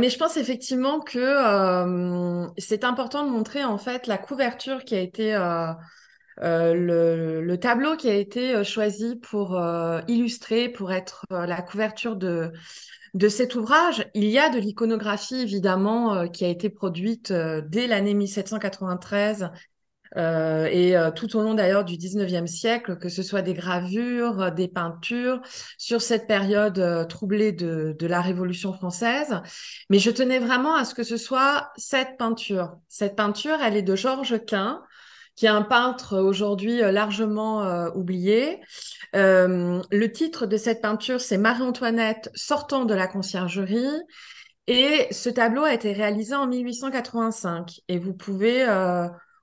Mais je pense effectivement que c'est important de montrer en fait la couverture qui a été le tableau qui a été choisi pour illustrer, pour être la couverture de cet ouvrage. Il y a de l'iconographie évidemment qui a été produite dès l'année 1793 tout au long d'ailleurs du 19e siècle, que ce soit des gravures, des peintures, sur cette période troublée de la Révolution française. Mais je tenais vraiment à ce que ce soit cette peinture. Cette peinture, elle est de Georges Quin, qui est un peintre aujourd'hui largement oublié. Le titre de cette peinture, c'est Marie-Antoinette sortant de la conciergerie. Et ce tableau a été réalisé en 1885 et vous pouvez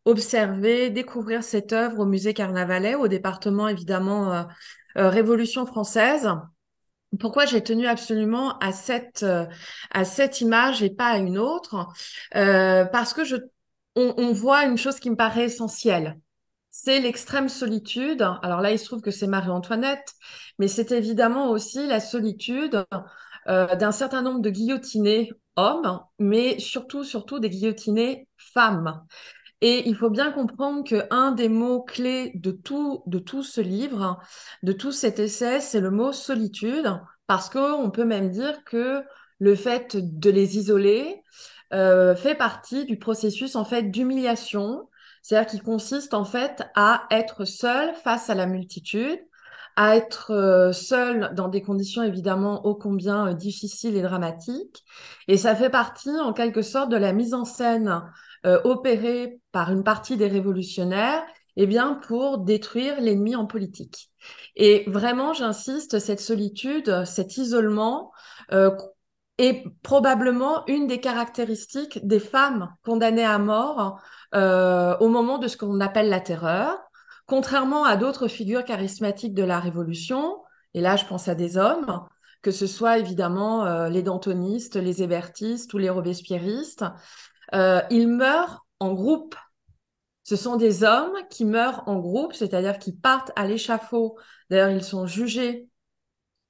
observer, découvrir cette œuvre au musée Carnavalet, au département évidemment Révolution française. Pourquoi j'ai tenu absolument à cette image et pas à une autre? Parce que on voit une chose qui me paraît essentielle. C'est l'extrême solitude. Alors là, il se trouve que c'est Marie-Antoinette, mais c'est évidemment aussi la solitude d'un certain nombre de guillotinés hommes, mais surtout des guillotinés femmes. Et il faut bien comprendre qu'un des mots clés de tout ce livre, de tout cet essai, c'est le mot solitude, parce qu'on peut même dire que le fait de les isoler fait partie du processus en fait d'humiliation, c'est-à-dire qui consiste en fait à être seul face à la multitude, à être seul dans des conditions évidemment ô combien difficiles et dramatiques. Et ça fait partie en quelque sorte de la mise en scène opérée par une partie des révolutionnaires, eh bien, pour détruire l'ennemi en politique. Et vraiment, j'insiste, cette solitude, cet isolement est probablement une des caractéristiques des femmes condamnées à mort au moment de ce qu'on appelle la terreur. Contrairement à d'autres figures charismatiques de la Révolution, et là je pense à des hommes, que ce soit évidemment les dantonistes, les hébertistes ou les robespierristes, ils meurent en groupe. Ce sont des hommes qui meurent en groupe, c'est-à-dire qui partent à l'échafaud. D'ailleurs, ils sont jugés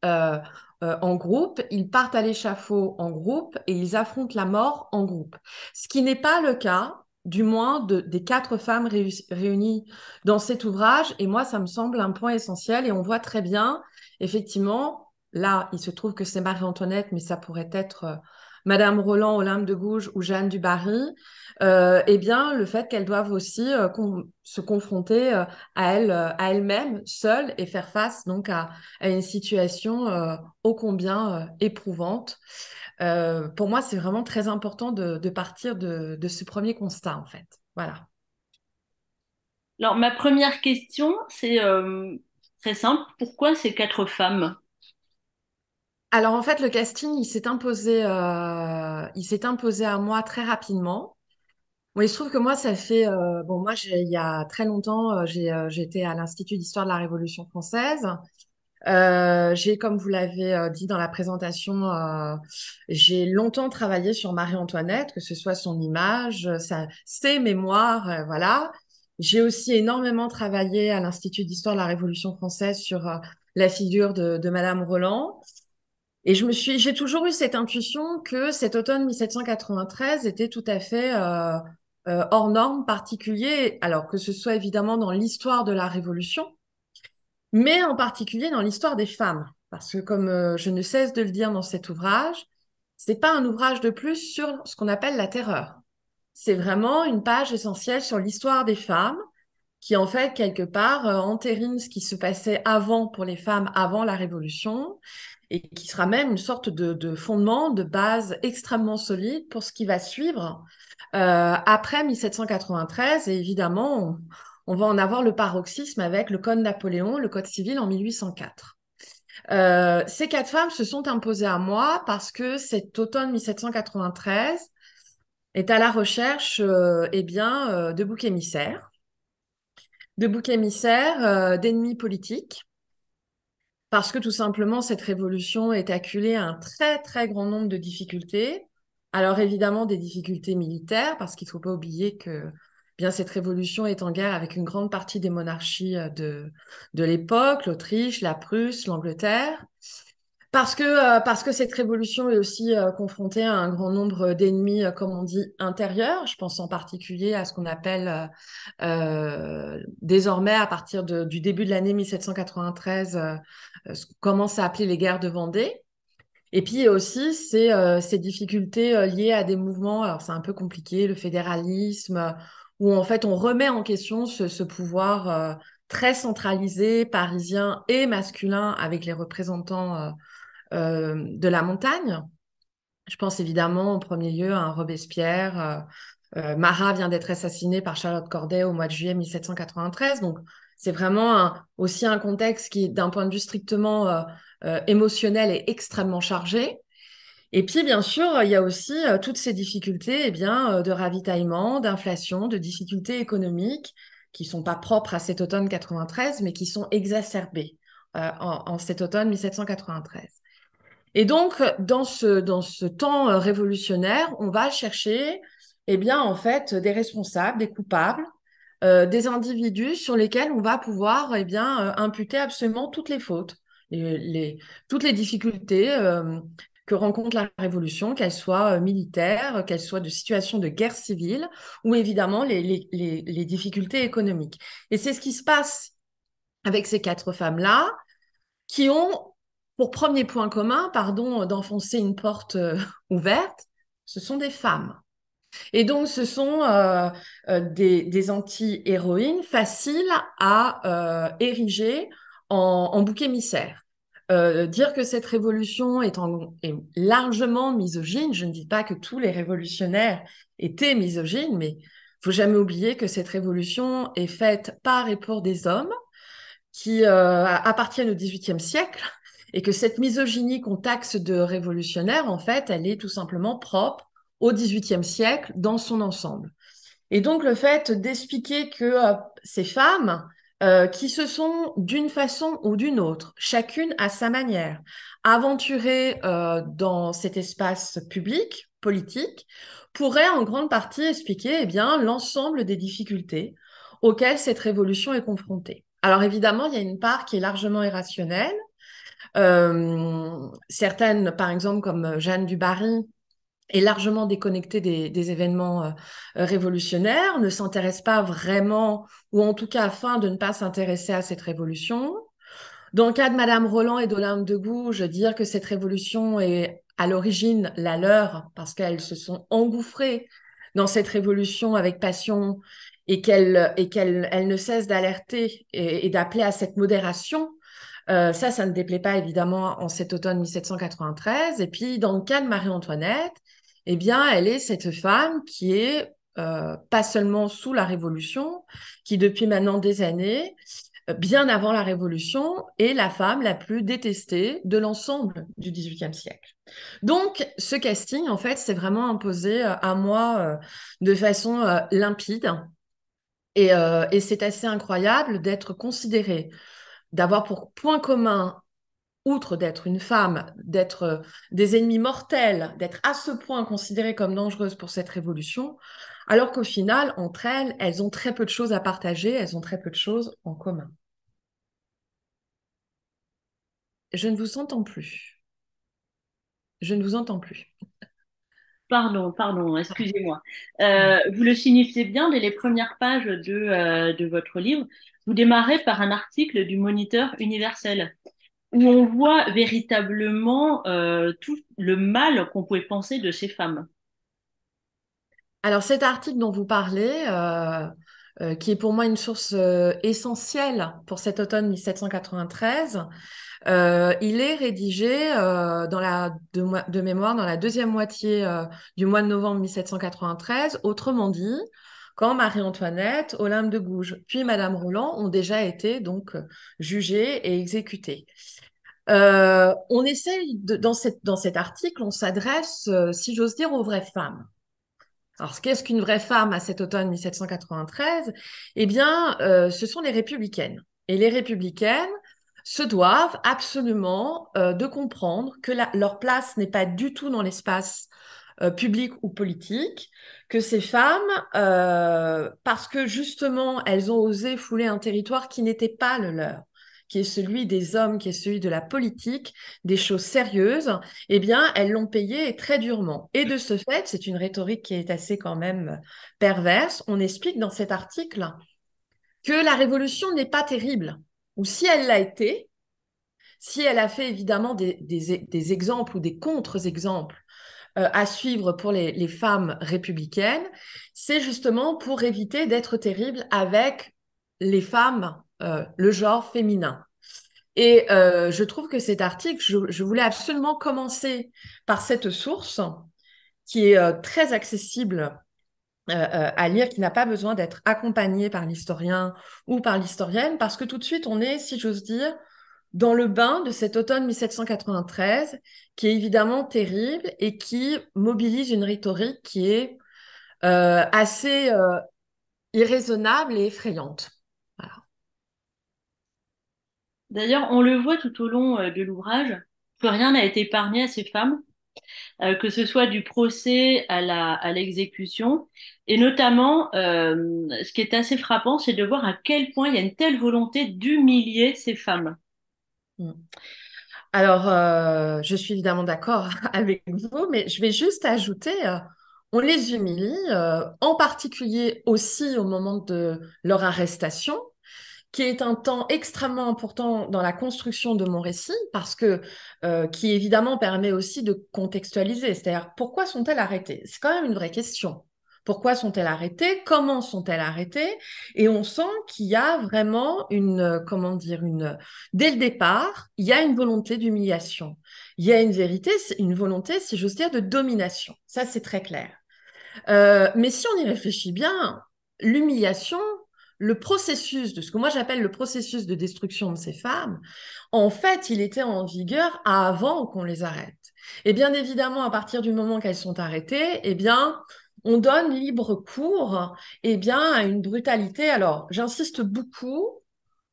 euh, en groupe, ils partent à l'échafaud en groupe et ils affrontent la mort en groupe. Ce qui n'est pas le cas, du moins, des quatre femmes réunies dans cet ouvrage. Et moi, ça me semble un point essentiel et on voit très bien, effectivement, là, il se trouve que c'est Marie-Antoinette, mais ça pourrait être Madame Roland, Olympe de Gouges ou Jeanne du Barry, eh bien, le fait qu'elles doivent aussi se confronter à elles-mêmes, seules, et faire face donc à une situation ô combien éprouvante. Pour moi, c'est vraiment très important de partir de ce premier constat, en fait. Voilà. Alors, ma première question, c'est très simple. Pourquoi ces quatre femmes? Alors, en fait, le casting, il s'est imposé à moi très rapidement. Bon, il se trouve que moi, ça fait, bon, moi, il y a très longtemps, j'étais à l'Institut d'histoire de la Révolution française. J'ai, comme vous l'avez dit dans la présentation, j'ai longtemps travaillé sur Marie-Antoinette, que ce soit son image, ses mémoires, voilà. J'ai aussi énormément travaillé à l'Institut d'histoire de la Révolution française sur la figure de Madame Roland. Et j'ai toujours eu cette intuition que cet automne 1793 était tout à fait hors norme, particulier, alors que ce soit évidemment dans l'histoire de la Révolution, mais en particulier dans l'histoire des femmes. Parce que comme je ne cesse de le dire dans cet ouvrage, c'est pas un ouvrage de plus sur ce qu'on appelle la terreur. C'est vraiment une page essentielle sur l'histoire des femmes qui, en fait, quelque part, entérine ce qui se passait avant pour les femmes avant la Révolution et qui sera même une sorte de fondement, de base extrêmement solide pour ce qui va suivre après 1793. Et évidemment, on va en avoir le paroxysme avec le Code Napoléon, le Code civil en 1804. Ces quatre femmes se sont imposées à moi parce que cet automne 1793 est à la recherche eh bien, de boucs émissaires, d'ennemis politiques, parce que tout simplement, cette révolution est acculée à un très, très grand nombre de difficultés. Alors évidemment, des difficultés militaires, parce qu'il ne faut pas oublier que bien cette révolution est en guerre avec une grande partie des monarchies de l'époque, l'Autriche, la Prusse, l'Angleterre. Parce que cette révolution est aussi confrontée à un grand nombre d'ennemis, comme on dit, intérieurs. Je pense en particulier à ce qu'on appelle désormais, à partir du début de l'année 1793, ce qu'on commence à appeler les guerres de Vendée. Et puis aussi ces difficultés liées à des mouvements, alors c'est un peu compliqué, le fédéralisme, où en fait on remet en question ce pouvoir très centralisé, parisien et masculin, avec les représentants de la montagne. Je pense évidemment en premier lieu à un Robespierre. Marat vient d'être assassiné par Charlotte Corday au mois de juillet 1793. Donc c'est vraiment aussi un contexte qui, d'un point de vue strictement émotionnel, est extrêmement chargé. Et puis, bien sûr, il y a aussi toutes ces difficultés de ravitaillement, d'inflation, de difficultés économiques qui ne sont pas propres à cet automne 93, mais qui sont exacerbées en cet automne 1793. Et donc, dans ce temps révolutionnaire, on va chercher, en fait, des responsables, des coupables, des individus sur lesquels on va pouvoir, imputer absolument toutes les fautes, toutes les difficultés que rencontre la Révolution, qu'elles soient militaires, qu'elles soient de situation de guerre civile, ou évidemment les difficultés économiques. Et c'est ce qui se passe avec ces quatre femmes-là, qui ont pour premier point commun, pardon d'enfoncer une porte ouverte, ce sont des femmes. Et donc, ce sont des anti-héroïnes faciles à ériger en bouc émissaire. Dire que cette révolution est largement misogyne, je ne dis pas que tous les révolutionnaires étaient misogynes, mais il faut jamais oublier que cette révolution est faite par et pour des hommes qui appartiennent au XVIIIe siècle, et que cette misogynie qu'on taxe de révolutionnaire, en fait, elle est tout simplement propre au XVIIIe siècle dans son ensemble. Et donc, le fait d'expliquer que ces femmes, qui se sont d'une façon ou d'une autre, chacune à sa manière, aventurées dans cet espace public, politique, pourraient en grande partie expliquer l'ensemble des difficultés auxquelles cette révolution est confrontée. Alors évidemment, il y a une part qui est largement irrationnelle. Certaines, par exemple, comme Jeanne du Barry, est largement déconnectée des événements révolutionnaires, ne s'intéresse pas vraiment, ou en tout cas afin de ne pas s'intéresser à cette révolution. Dans le cas de Madame Roland et d'Olympe de Gouges, dire que cette révolution est à l'origine la leur, parce qu'elles se sont engouffrées dans cette révolution avec passion et qu'elles ne cessent d'alerter et d'appeler à cette modération. Ça ne déplaît pas évidemment en cet automne 1793. Et puis, dans le cas de Marie-Antoinette, elle est cette femme qui est pas seulement sous la Révolution, qui depuis maintenant des années, bien avant la Révolution, est la femme la plus détestée de l'ensemble du XVIIIe siècle. Donc, ce casting, en fait, s'est vraiment imposé à moi de façon limpide. Et c'est assez incroyable d'être considérée, d'avoir pour point commun, outre d'être une femme, d'être des ennemis mortels, d'être à ce point considérées comme dangereuses pour cette révolution, alors qu'au final, entre elles, elles ont très peu de choses à partager, elles ont très peu de choses en commun. Je ne vous entends plus. Je ne vous entends plus. Pardon, excusez-moi. Vous le signifiez bien dès les premières pages de votre livre. Vous démarrez par un article du Moniteur universel où on voit véritablement tout le mal qu'on pouvait penser de ces femmes. Alors cet article dont vous parlez, qui est pour moi une source essentielle pour cet automne 1793, il est rédigé de mémoire dans la deuxième moitié du mois de novembre 1793. Autrement dit, quand Marie-Antoinette, Olympe de Gouges, puis Madame Roland ont déjà été donc jugées et exécutées. On essaye, dans cet article, on s'adresse, si j'ose dire, aux vraies femmes. Alors, qu'est-ce qu'une vraie femme à cet automne 1793? Ce sont les républicaines. Et les républicaines se doivent absolument de comprendre que leur place n'est pas du tout dans l'espace public ou politique, que ces femmes, parce que justement, elles ont osé fouler un territoire qui n'était pas le leur, qui est celui des hommes, qui est celui de la politique, des choses sérieuses, eh bien, elles l'ont payé très durement. Et de ce fait, c'est une rhétorique qui est assez quand même perverse. On explique dans cet article que la révolution n'est pas terrible, ou si elle l'a été, si elle a fait évidemment des exemples ou des contre-exemples à suivre pour les femmes républicaines, c'est justement pour éviter d'être terrible avec les femmes, le genre féminin. Et je trouve que cet article, je voulais absolument commencer par cette source qui est très accessible à lire, qui n'a pas besoin d'être accompagnée par l'historien ou par l'historienne, parce que tout de suite, on est, si j'ose dire, dans le bain de cet automne 1793, qui est évidemment terrible et qui mobilise une rhétorique qui est assez irraisonnable et effrayante. Voilà. D'ailleurs, on le voit tout au long de l'ouvrage que rien n'a été épargné à ces femmes, que ce soit du procès à l'exécution. Et notamment, ce qui est assez frappant, c'est de voir à quel point il y a une telle volonté d'humilier ces femmes. Mm. Alors, je suis évidemment d'accord avec vous, mais je vais juste ajouter, on les humilie, en particulier aussi au moment de leur arrestation, qui est un temps extrêmement important dans la construction de mon récit, parce que qui évidemment permet aussi de contextualiser, c'est-à-dire pourquoi sont-elles arrêtées? C'est quand même une vraie question. Pourquoi sont-elles arrêtées? Comment sont-elles arrêtées? Et on sent qu'il y a vraiment comment dire, dès le départ, il y a une volonté d'humiliation. Il y a une volonté, si j'ose dire, de domination. Ça, c'est très clair. Mais si on y réfléchit bien, l'humiliation, le processus de ce que moi j'appelle le processus de destruction de ces femmes, en fait, il était en vigueur avant qu'on les arrête. Et bien évidemment, à partir du moment qu'elles sont arrêtées, eh bien, on donne libre cours, eh bien, à une brutalité. Alors, j'insiste beaucoup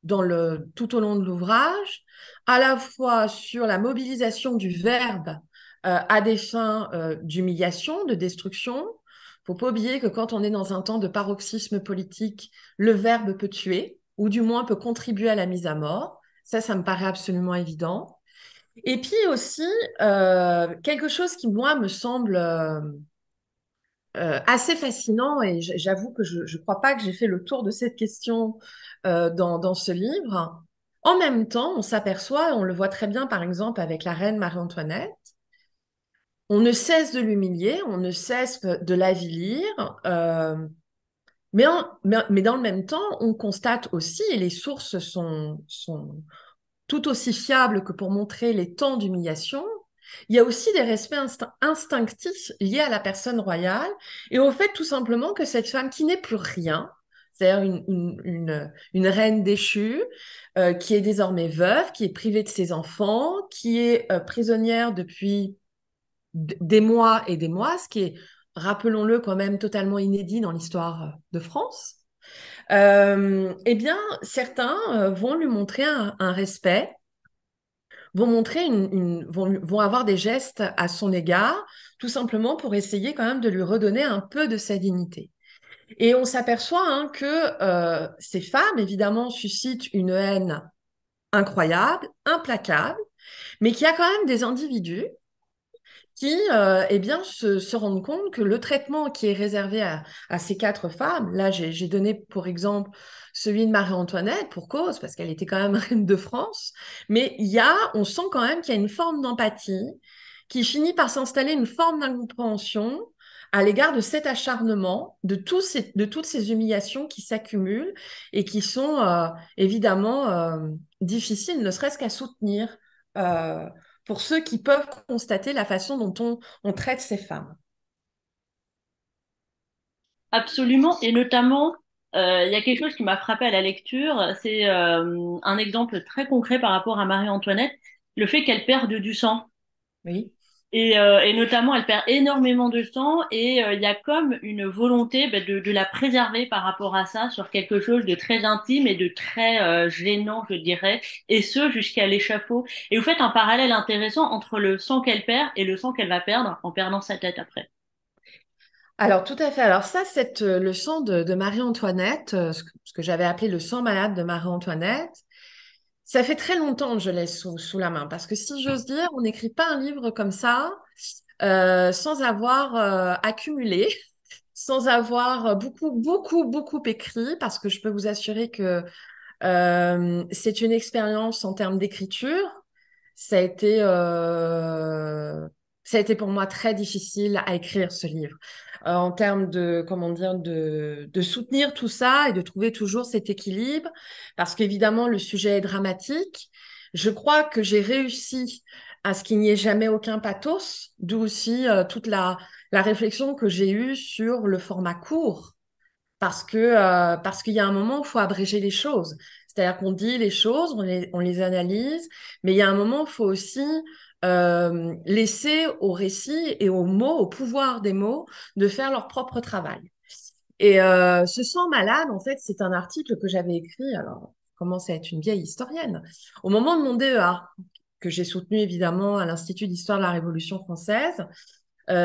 tout au long de l'ouvrage, à la fois sur la mobilisation du verbe à des fins d'humiliation, de destruction. Il ne faut pas oublier que quand on est dans un temps de paroxysme politique, le verbe peut tuer, ou du moins peut contribuer à la mise à mort. Ça me paraît absolument évident. Et puis aussi, quelque chose qui, moi, me semble assez fascinant, et j'avoue que je ne crois pas que j'ai fait le tour de cette question dans ce livre. En même temps, on s'aperçoit, on le voit très bien par exemple avec la reine Marie-Antoinette, on ne cesse de l'humilier, on ne cesse de l'avilir, mais dans le même temps, on constate aussi, et les sources sont tout aussi fiables que pour montrer les temps d'humiliation, il y a aussi des respects instinctifs liés à la personne royale et au fait tout simplement que cette femme qui n'est plus rien, c'est-à-dire une reine déchue, qui est désormais veuve, qui est privée de ses enfants, qui est prisonnière depuis des mois et des mois, ce qui est, rappelons-le, quand même totalement inédit dans l'histoire de France. Eh bien, certains vont lui montrer un respect, vont montrer vont avoir des gestes à son égard, tout simplement pour essayer quand même de lui redonner un peu de sa dignité. Et on s'aperçoit hein, que ces femmes, évidemment, suscitent une haine incroyable, implacable, mais qu'il y a quand même des individus qui eh bien, se rendent compte que le traitement qui est réservé à ces quatre femmes, là j'ai donné pour exemple celui de Marie-Antoinette pour cause, parce qu'elle était quand même reine de France, mais on sent quand même qu'il y a une forme d'empathie qui finit par s'installer, une forme d'incompréhension à l'égard de cet acharnement, de toutes ces humiliations qui s'accumulent et qui sont évidemment difficiles, ne serait-ce qu'à soutenir. Euh, pour ceux qui peuvent constater la façon dont on traite ces femmes. Absolument, et notamment, il y a quelque chose qui m'a frappé à la lecture, c'est un exemple très concret par rapport à Marie-Antoinette, le fait qu'elle perde du sang. Oui. Et notamment, elle perd énormément de sang et il y a comme une volonté de la préserver par rapport à ça, sur quelque chose de très intime et de très gênant, je dirais, et ce jusqu'à l'échafaud. Et vous faites un parallèle intéressant entre le sang qu'elle perd et le sang qu'elle va perdre en perdant sa tête après. Alors, tout à fait. Alors ça, le sang de Marie-Antoinette, ce que j'avais appelé le sang malade de Marie-Antoinette, Ça fait très longtemps que je l'ai sous la main, parce que si j'ose dire, on n'écrit pas un livre comme ça sans avoir accumulé, sans avoir beaucoup écrit, parce que je peux vous assurer que c'est une expérience en termes d'écriture. Ça a été, euh, Ça a été pour moi très difficile à écrire ce livre. En termes de, comment dire, de soutenir tout ça et de trouver toujours cet équilibre, parce qu'évidemment, le sujet est dramatique. Je crois que j'ai réussi à ce qu'il n'y ait jamais aucun pathos, d'où aussi toute la réflexion que j'ai eue sur le format court parce qu'il y a un moment où il faut abréger les choses. C'est-à-dire qu'on dit les choses, on les analyse, mais il y a un moment où il faut aussi laisser au récit et aux mots, au pouvoir des mots, de faire leur propre travail. Et Ce sang malade, en fait, c'est un article que j'avais écrit, alors, je commence à être une vieille historienne, au moment de mon DEA, que j'ai soutenu évidemment à l'Institut d'histoire de la Révolution française,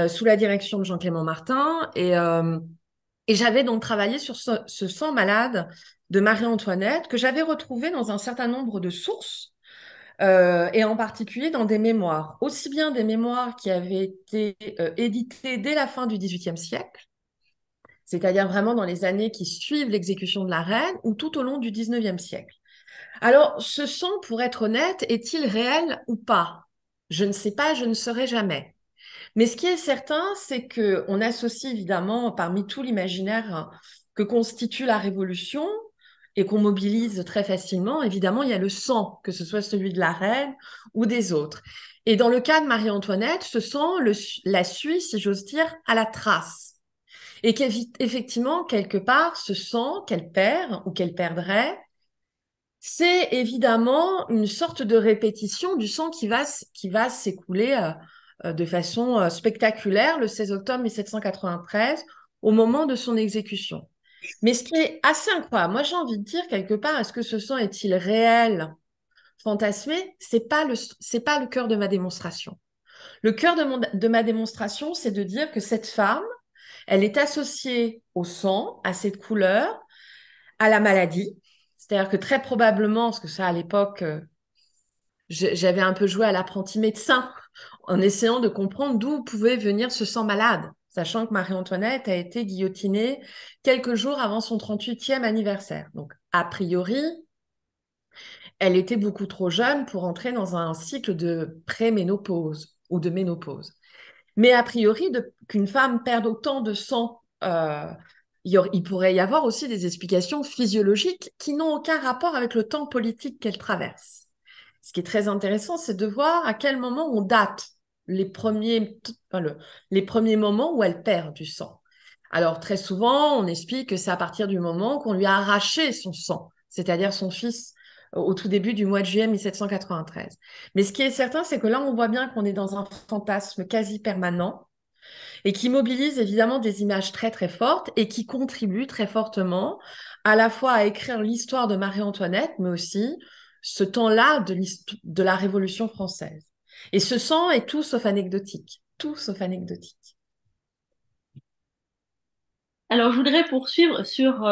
sous la direction de Jean-Clément Martin. Et j'avais donc travaillé sur ce sang malade de Marie-Antoinette que j'avais retrouvé dans un certain nombre de sources et en particulier dans des mémoires, aussi bien des mémoires qui avaient été éditées dès la fin du XVIIIe siècle, c'est-à-dire vraiment dans les années qui suivent l'exécution de la reine, ou tout au long du XIXe siècle. Alors, ce sang, pour être honnête, est-il réel ou pas? Je ne sais pas, je ne saurais jamais. Mais ce qui est certain, c'est que on associe évidemment parmi tout l'imaginaire que constitue la Révolution et qu'on mobilise très facilement, évidemment, il y a le sang, que ce soit celui de la reine ou des autres. Et dans le cas de Marie-Antoinette, ce sang la suit, si j'ose dire, à la trace. Et qu'effectivement, quelque part, ce sang qu'elle perd ou qu'elle perdrait, c'est évidemment une sorte de répétition du sang qui va s'écouler de façon spectaculaire le 16 octobre 1793 au moment de son exécution. Mais ce qui est assez incroyable, moi j'ai envie de dire quelque part, est-ce que ce sang est-il réel, fantasmé? C'est pas le cœur de ma démonstration. Le cœur de ma démonstration, c'est de dire que cette femme, elle est associée au sang, à cette couleur, à la maladie. C'est-à-dire que très probablement, parce que ça à l'époque, j'avais un peu joué à l'apprenti médecin en essayant de comprendre d'où pouvait venir ce sang malade, sachant que Marie-Antoinette a été guillotinée quelques jours avant son 38e anniversaire. Donc, a priori, elle était beaucoup trop jeune pour entrer dans un cycle de préménopause ou de ménopause. Mais a priori, qu'une femme perde autant de sang, il pourrait y avoir aussi des explications physiologiques qui n'ont aucun rapport avec le temps politique qu'elle traverse. Ce qui est très intéressant, c'est de voir à quel moment on date les premiers moments où elle perd du sang. Alors, très souvent, on explique que c'est à partir du moment qu'on lui a arraché son sang, c'est-à-dire son fils au tout début du mois de juillet 1793. Mais ce qui est certain, c'est que là, on voit bien qu'on est dans un fantasme quasi permanent et qui mobilise évidemment des images très fortes et qui contribue très fortement à la fois à écrire l'histoire de Marie-Antoinette, mais aussi ce temps-là de la Révolution française. Et ce sang est tout sauf anecdotique, tout sauf anecdotique. Alors, je voudrais poursuivre sur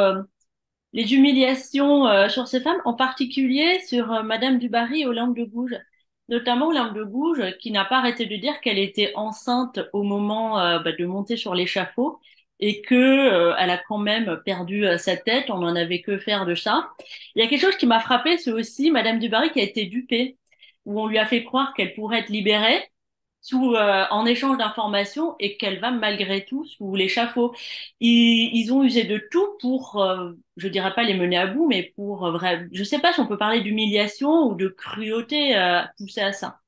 les humiliations sur ces femmes, en particulier sur Madame du Barry aux Langues de Gouges. Notamment Langue de Gouges, qui n'a pas arrêté de dire qu'elle était enceinte au moment de monter sur l'échafaud et que elle a quand même perdu sa tête. On n'en avait que faire de ça. Il y a quelque chose qui m'a frappée, c'est aussi Madame du Barry qui a été dupée, où on lui a fait croire qu'elle pourrait être libérée en échange d'informations et qu'elle va malgré tout sous l'échafaud. Ils ont usé de tout pour, je dirais pas les mener à bout, mais pour je sais pas si on peut parler d'humiliation ou de cruauté poussée à ça.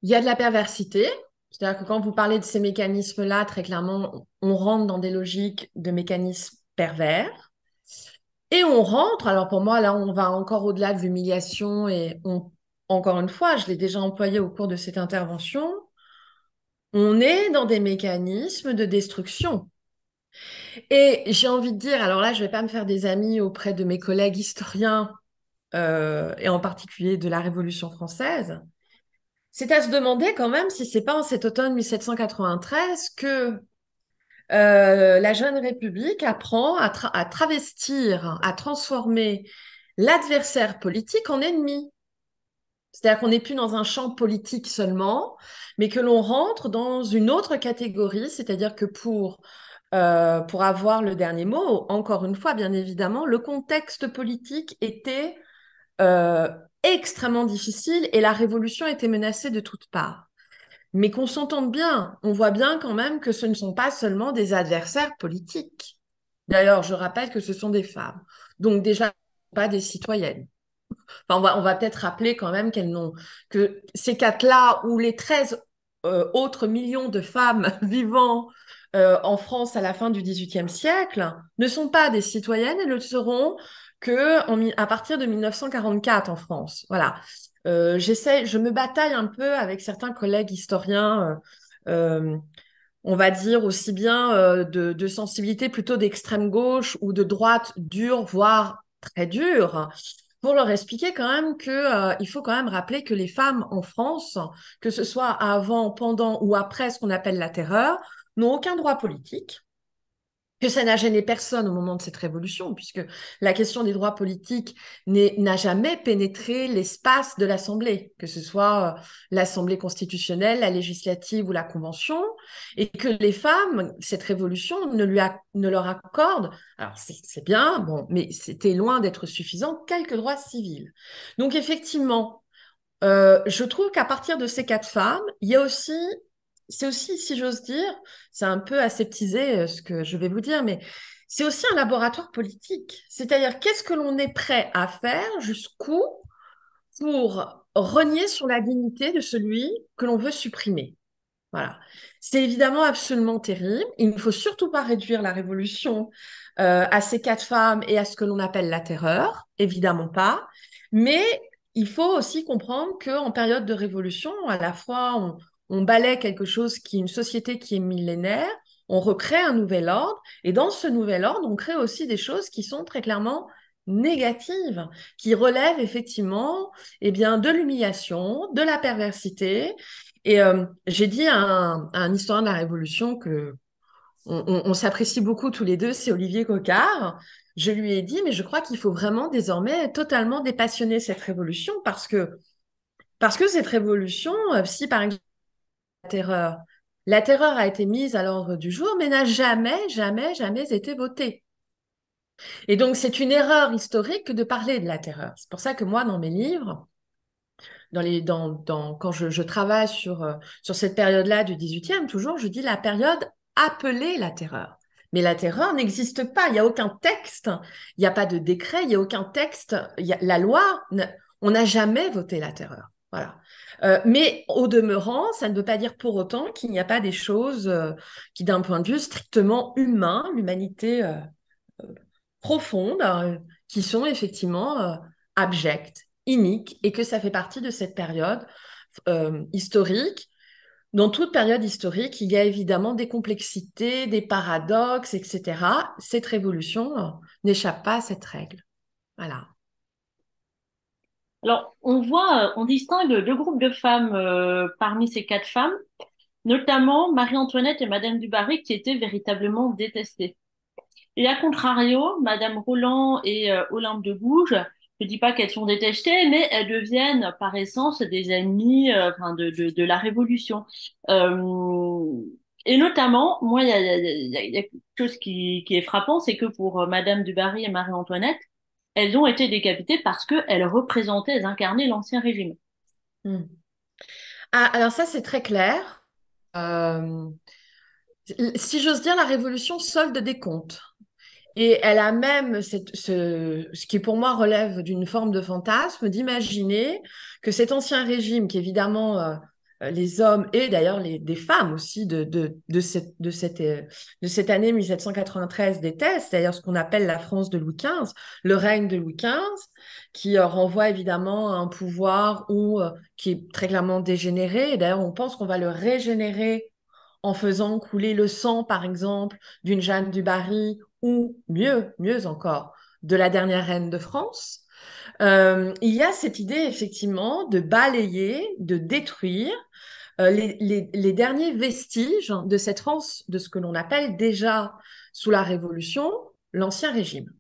Il y a de la perversité, c'est-à-dire que quand vous parlez de ces mécanismes-là, très clairement, on rentre dans des logiques de mécanismes pervers. Et on rentre, alors pour moi, là, on va encore au-delà de l'humiliation encore une fois, je l'ai déjà employé au cours de cette intervention, on est dans des mécanismes de destruction. Et j'ai envie de dire, alors là, je vais pas me faire des amis auprès de mes collègues historiens, et en particulier de la Révolution française. C'est à se demander quand même si c'est pas en cet automne 1793 que la jeune République apprend à travestir, à transformer l'adversaire politique en ennemi. C'est-à-dire qu'on n'est plus dans un champ politique seulement, mais que l'on rentre dans une autre catégorie, c'est-à-dire que pour avoir le dernier mot, encore une fois, bien évidemment, le contexte politique était euh, extrêmement difficile et la révolution était menacée de toutes parts. Mais qu'on s'entende bien, on voit bien quand même que ce ne sont pas seulement des adversaires politiques. D'ailleurs, je rappelle que ce sont des femmes. Donc déjà, pas des citoyennes. Enfin, on va peut-être rappeler quand même que ces quatre-là, ou les 13 autres millions de femmes vivant en France à la fin du XVIIIe siècle, ne sont pas des citoyennes et ne le seront à partir de 1944 en France. Voilà. Je me bataille un peu avec certains collègues historiens, on va dire aussi bien de sensibilité plutôt d'extrême gauche ou de droite dure, voire très dure, pour leur expliquer quand même il faut quand même rappeler que les femmes en France, que ce soit avant, pendant ou après ce qu'on appelle la terreur, n'ont aucun droit politique, que ça n'a gêné personne au moment de cette révolution, puisque la question des droits politiques n'a jamais pénétré l'espace de l'Assemblée, que ce soit l'Assemblée constitutionnelle, la législative ou la Convention, et que les femmes, cette révolution ne leur accorde, alors c'est bien, bon, mais c'était loin d'être suffisant, quelques droits civils. Donc effectivement, je trouve qu'à partir de ces quatre femmes, c'est aussi, si j'ose dire, c'est un peu aseptisé ce que je vais vous dire, mais c'est aussi un laboratoire politique. C'est-à-dire, qu'est-ce que l'on est prêt à faire, jusqu'où, pour renier sur la dignité de celui que l'on veut supprimer. Voilà. C'est évidemment absolument terrible. Il ne faut surtout pas réduire la révolution à ces quatre femmes et à ce que l'on appelle la terreur, évidemment pas. Mais il faut aussi comprendre qu'en période de révolution, à la fois on balaie quelque chose une société qui est millénaire, on recrée un nouvel ordre, et dans ce nouvel ordre, on crée aussi des choses qui sont très clairement négatives, qui relèvent effectivement eh bien, de l'humiliation, de la perversité. Et j'ai dit à un historien de la Révolution que on s'apprécie beaucoup tous les deux, c'est Olivier Coquard. Je lui ai dit, mais je crois qu'il faut vraiment désormais totalement dépassionner cette révolution parce que cette révolution, si par exemple la terreur a été mise à l'ordre du jour, mais n'a jamais, jamais, jamais été votée. Et donc c'est une erreur historique de parler de la terreur. C'est pour ça que moi, dans mes livres, quand je travaille sur cette période-là du 18e, toujours, je dis la période appelée la terreur. Mais la terreur n'existe pas. Il n'y a aucun texte, il n'y a pas de décret, il n'y a aucun texte. La loi, on n'a jamais voté la terreur. Voilà. Mais au demeurant, ça ne veut pas dire pour autant qu'il n'y a pas des choses qui, d'un point de vue strictement humain, l'humanité profonde, qui sont effectivement abjectes, iniques, et que ça fait partie de cette période historique. Dans toute période historique, il y a évidemment des complexités, des paradoxes, etc. Cette révolution n'échappe pas à cette règle. Voilà. Alors, on distingue deux groupes de femmes parmi ces quatre femmes, notamment Marie-Antoinette et Madame du Barry, qui étaient véritablement détestées. Et à contrario, Madame Roland et Olympe de Gouges, je dis pas qu'elles sont détestées, mais elles deviennent par essence des ennemies enfin, de la Révolution. Euh, et notamment, moi, il y a quelque chose qui est frappant, c'est que pour Madame du Barry et Marie-Antoinette, elles ont été décapitées parce qu'elles représentaient, elles incarnaient l'Ancien Régime. Hmm. Ah, alors ça, c'est très clair. Euh, si j'ose dire, la révolution solde des comptes. Et elle a même ce qui pour moi relève d'une forme de fantasme, d'imaginer que cet ancien régime, qui évidemment les hommes et d'ailleurs des femmes aussi de cette année 1793 détestent, d'ailleurs ce qu'on appelle la France de Louis XV, le règne de Louis XV, qui renvoie évidemment à un pouvoir qui est très clairement dégénéré. Et d'ailleurs, on pense qu'on va le régénérer en faisant couler le sang, par exemple, d'une Jeanne du Barry ou mieux encore, de la dernière reine de France. Il y a cette idée, effectivement, de balayer, de détruire les derniers vestiges de cette France, de ce que l'on appelle déjà, sous la Révolution, l'Ancien Régime.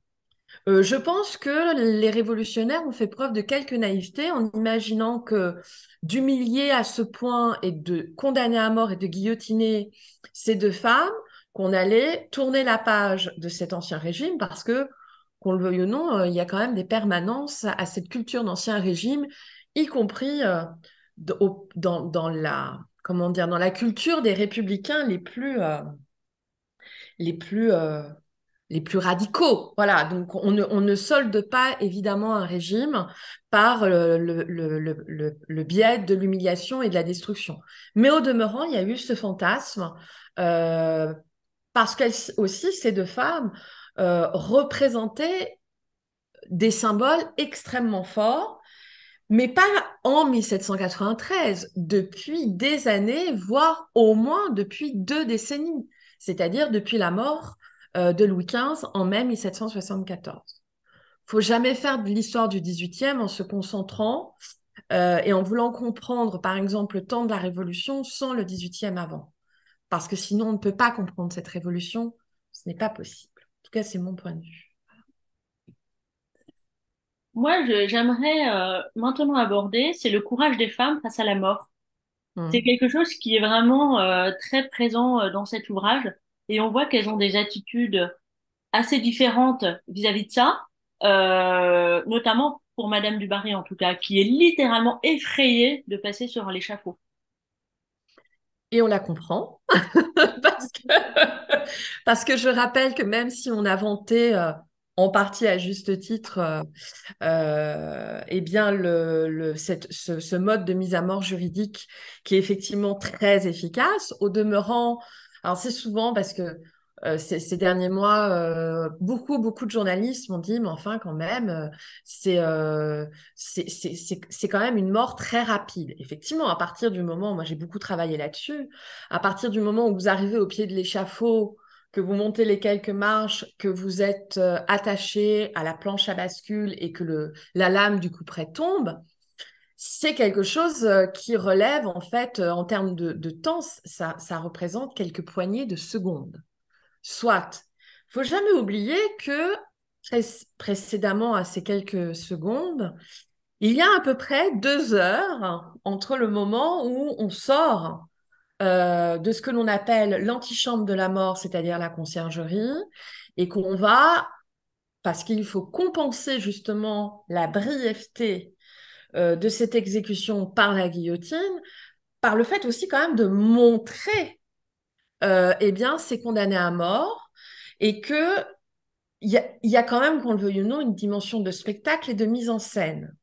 Je pense que les révolutionnaires ont fait preuve de quelque naïveté en imaginant que d'humilier à ce point et de condamner à mort et de guillotiner ces deux femmes, qu'on allait tourner la page de cet ancien régime parce que, qu'on le veuille ou non, il y a quand même des permanences à cette culture d'ancien régime, y compris dans la, comment dire, dans la culture des républicains les plus, euh, les plus radicaux. Voilà, donc on ne solde pas évidemment un régime par le biais de l'humiliation et de la destruction. Mais au demeurant, il y a eu ce fantasme euh, parce qu'elles aussi, ces deux femmes, représentaient des symboles extrêmement forts, mais pas en 1793, depuis des années, voire au moins depuis 2 décennies, c'est-à-dire depuis la mort de Louis XV en mai 1774. Faut jamais faire de l'histoire du XVIIIe en se concentrant et en voulant comprendre, par exemple, le temps de la Révolution sans le XVIIIe avant. Parce que sinon, on ne peut pas comprendre cette révolution. Ce n'est pas possible. En tout cas, c'est mon point de vue. Moi, j'aimerais maintenant aborder, c'est le courage des femmes face à la mort. C'est Hmm. quelque chose qui est vraiment très présent dans cet ouvrage et on voit qu'elles ont des attitudes assez différentes vis-à-vis de ça, notamment pour Madame du Barry en tout cas, qui est littéralement effrayée de passer sur l'échafaud. Et on la comprend parce que, parce que je rappelle que même si on a vanté en partie à juste titre eh bien ce mode de mise à mort juridique qui est effectivement très efficace, au demeurant, alors c'est souvent parce que ces derniers mois, beaucoup de journalistes m'ont dit, mais enfin quand même, c'est quand même une mort très rapide. Effectivement, à partir du moment, moi j'ai beaucoup travaillé là-dessus, à partir du moment où vous arrivez au pied de l'échafaud, que vous montez les quelques marches, que vous êtes attaché à la planche à bascule et que la lame du couperet tombe, c'est quelque chose qui relève en fait en termes de temps, ça représente quelques poignées de secondes. Soit. Il faut jamais oublier que précédemment à ces quelques secondes, il y a à peu près 2 heures entre le moment où on sort de ce que l'on appelle l'antichambre de la mort, c'est-à-dire la conciergerie, et qu'on va, parce qu'il faut compenser justement la brièveté de cette exécution par la guillotine, par le fait aussi quand même de montrer eh bien, ces condamnés à mort et que il y a quand même, qu'on le veuille ou non, une dimension de spectacle et de mise en scène.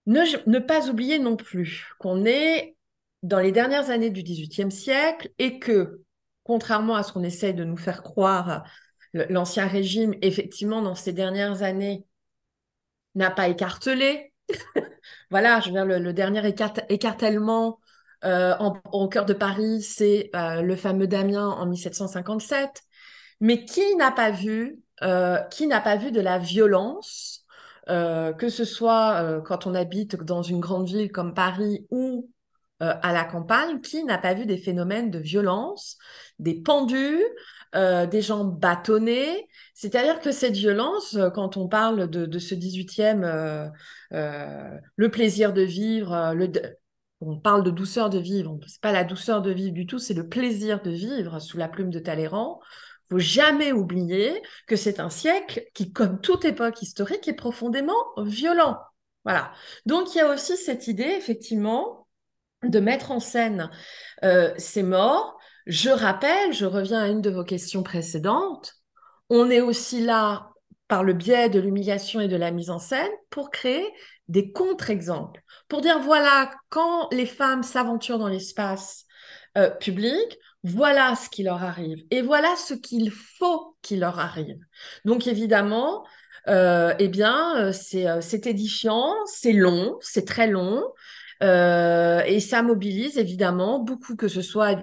Ne pas oublier non plus qu'on est dans les dernières années du XVIIIe siècle et que, contrairement à ce qu'on essaye de nous faire croire, l'Ancien Régime, effectivement, dans ces dernières années, n'a pas écartelé. Voilà, je veux dire, le dernier écartèlement au cœur de Paris, c'est le fameux Damien en 1757. Mais qui n'a pas vu de la violence, que ce soit quand on habite dans une grande ville comme Paris ou à la campagne, qui n'a pas vu des phénomènes de violence, des pendus, des gens bâtonnés? C'est-à-dire que cette violence, quand on parle de ce 18e, le plaisir de vivre, on parle de douceur de vivre, c'est pas la douceur de vivre du tout, c'est le plaisir de vivre sous la plume de Talleyrand. Faut jamais oublier que c'est un siècle qui, comme toute époque historique, est profondément violent. Voilà. Donc, il y a aussi cette idée, effectivement, de mettre en scène ces morts. Je rappelle, je reviens à une de vos questions précédentes, on est aussi là par le biais de l'humiliation et de la mise en scène pour créer des contre-exemples, pour dire voilà, quand les femmes s'aventurent dans l'espace public, voilà ce qui leur arrive et voilà ce qu'il faut qu'il leur arrive. Donc évidemment, eh bien, c'est édifiant, c'est long, c'est très long, et ça mobilise évidemment beaucoup, que ce soit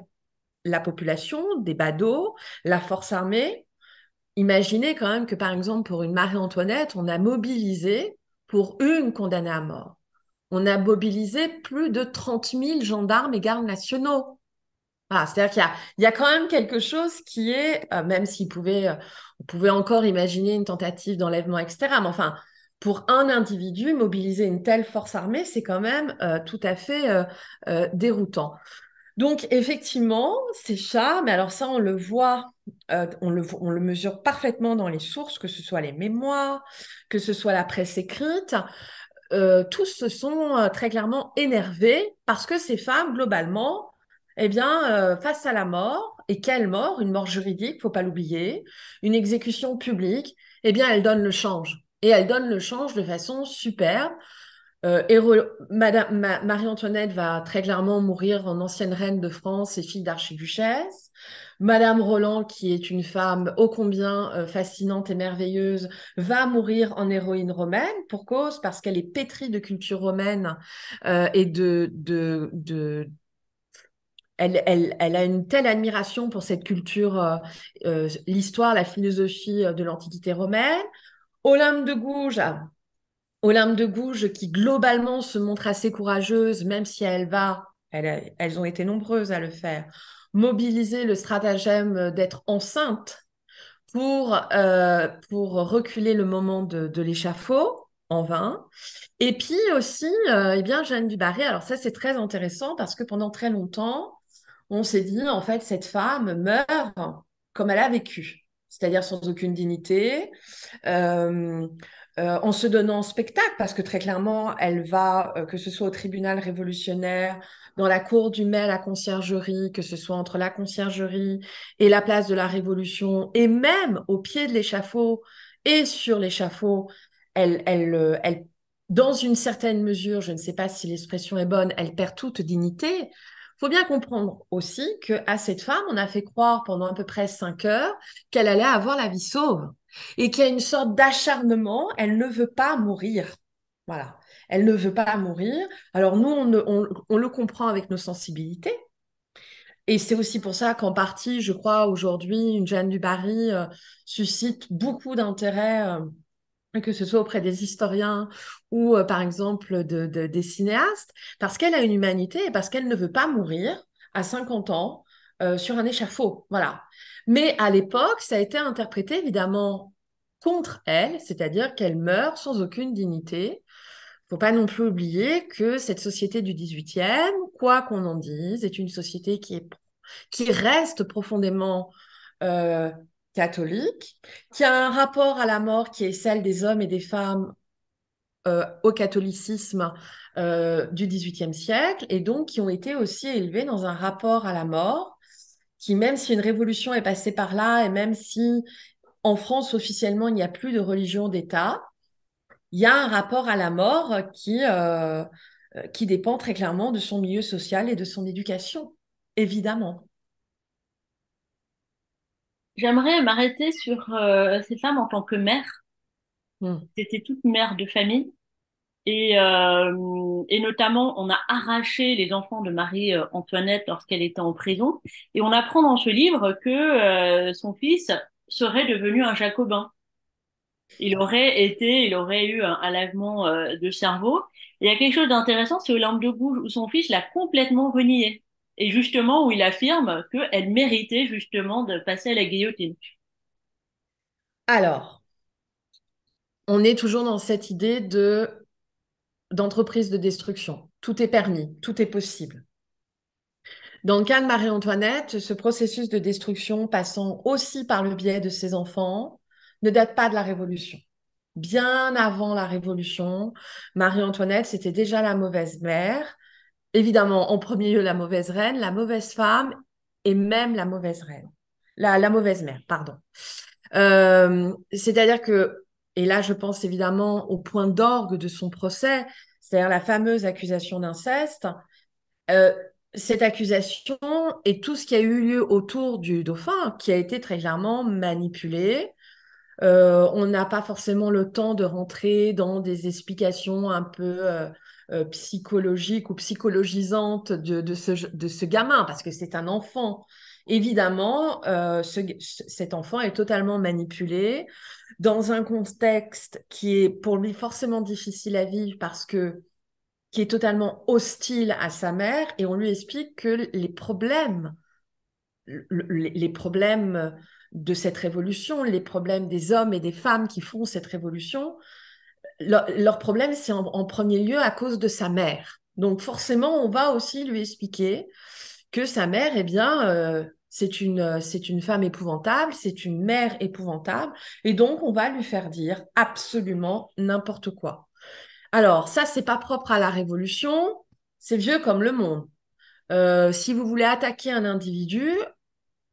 la population, des badauds, la force armée. Imaginez quand même que, par exemple, pour une Marie-Antoinette, on a mobilisé, pour une condamnée à mort, on a mobilisé plus de 30 000 gendarmes et gardes nationaux. Voilà, c'est-à-dire qu'il y a quand même quelque chose qui est, même on pouvait encore imaginer une tentative d'enlèvement, etc. Mais enfin, pour un individu, mobiliser une telle force armée, c'est quand même tout à fait déroutant. Donc, effectivement, ces chats, mais alors ça, on le voit, on le mesure parfaitement dans les sources, que ce soit les mémoires, que ce soit la presse écrite, tous se sont très clairement énervés parce que ces femmes, globalement, eh bien, face à la mort, et quelle mort? Une mort juridique, faut pas l'oublier, une exécution publique, eh bien, elles donnent le change. Et elles donnent le change de façon superbe. Marie-Antoinette va très clairement mourir en ancienne reine de France et fille d'archiduchesse. Madame Roland, qui est une femme ô combien fascinante et merveilleuse, va mourir en héroïne romaine pour cause parce qu'elle est pétrie de culture romaine et elle a une telle admiration pour cette culture, l'histoire, la philosophie de l'Antiquité romaine. Olympe de Gouges, Olympe de Gouges, qui globalement se montre assez courageuse, même si elles ont été nombreuses à le faire, mobiliser le stratagème d'être enceinte pour reculer le moment de l'échafaud, en vain. Et puis aussi, eh bien, Jeanne du Barry, alors ça c'est très intéressant parce que pendant très longtemps, on s'est dit, en fait, cette femme meurt comme elle a vécu, c'est-à-dire sans aucune dignité, euh, en se donnant spectacle, parce que très clairement, elle va, que ce soit au tribunal révolutionnaire, dans la cour du mai, la conciergerie, que ce soit entre la conciergerie et la place de la Révolution, et même au pied de l'échafaud et sur l'échafaud, elle, dans une certaine mesure, je ne sais pas si l'expression est bonne, elle perd toute dignité. Il faut bien comprendre aussi qu'à cette femme, on a fait croire pendant à peu près 5 heures qu'elle allait avoir la vie sauve et qu'il y a une sorte d'acharnement, elle ne veut pas mourir. Voilà, elle ne veut pas mourir. Alors nous, on le comprend avec nos sensibilités. Et c'est aussi pour ça qu'en partie, je crois, aujourd'hui, une Jeanne du Barry suscite beaucoup d'intérêt, que ce soit auprès des historiens ou, par exemple, des cinéastes, parce qu'elle a une humanité et parce qu'elle ne veut pas mourir à 50 ans sur un échafaud. Voilà. Mais à l'époque, ça a été interprété évidemment contre elle, c'est-à-dire qu'elle meurt sans aucune dignité. Faut pas non plus oublier que cette société du 18e, quoi qu'on en dise, est une société qui reste profondément euh, catholique, qui a un rapport à la mort qui est celle des hommes et des femmes au catholicisme du XVIIIe siècle, et donc qui ont été aussi élevés dans un rapport à la mort, qui, même si une révolution est passée par là, et même si en France officiellement il n'y a plus de religion d'État, il y a un rapport à la mort qui dépend très clairement de son milieu social et de son éducation, évidemment. J'aimerais m'arrêter sur ces femmes en tant que mères. Hmm. C'était toute mère de famille. Et notamment, on a arraché les enfants de Marie-Antoinette lorsqu'elle était en prison. Et on apprend dans ce livre que son fils serait devenu un jacobin. Il aurait eu un lavement de cerveau. Et il y a quelque chose d'intéressant, c'est Olympe de Gouges, où son fils l'a complètement renié. Et justement, où il affirme qu'elle méritait justement de passer à la guillotine. Alors, on est toujours dans cette idée d'entreprise de destruction. Tout est permis, tout est possible. Dans le cas de Marie-Antoinette, ce processus de destruction passant aussi par le biais de ses enfants ne date pas de la Révolution. Bien avant la Révolution, Marie-Antoinette, c'était déjà la mauvaise mère, évidemment en premier lieu la mauvaise reine, la mauvaise femme et même la mauvaise reine. La mauvaise mère, pardon. C'est-à-dire que, et là je pense évidemment au point d'orgue de son procès, c'est-à-dire la fameuse accusation d'inceste. Euh, cette accusation et tout ce qui a eu lieu autour du dauphin, qui a été très clairement manipulé. On n'a pas forcément le temps de rentrer dans des explications un peu psychologiques ou psychologisantes de ce gamin, parce que c'est un enfant. Évidemment, cet enfant est totalement manipulé dans un contexte qui est pour lui forcément difficile à vivre parce que qui est totalement hostile à sa mère et on lui explique que les problèmes les problèmes de cette révolution, les problèmes des hommes et des femmes qui font cette révolution, leur problème, c'est en premier lieu à cause de sa mère. Donc forcément, on va aussi lui expliquer que sa mère, eh bien, c'est une femme épouvantable, c'est une mère épouvantable, et donc on va lui faire dire absolument n'importe quoi. Alors, ça, c'est pas propre à la Révolution, c'est vieux comme le monde. Si vous voulez attaquer un individu,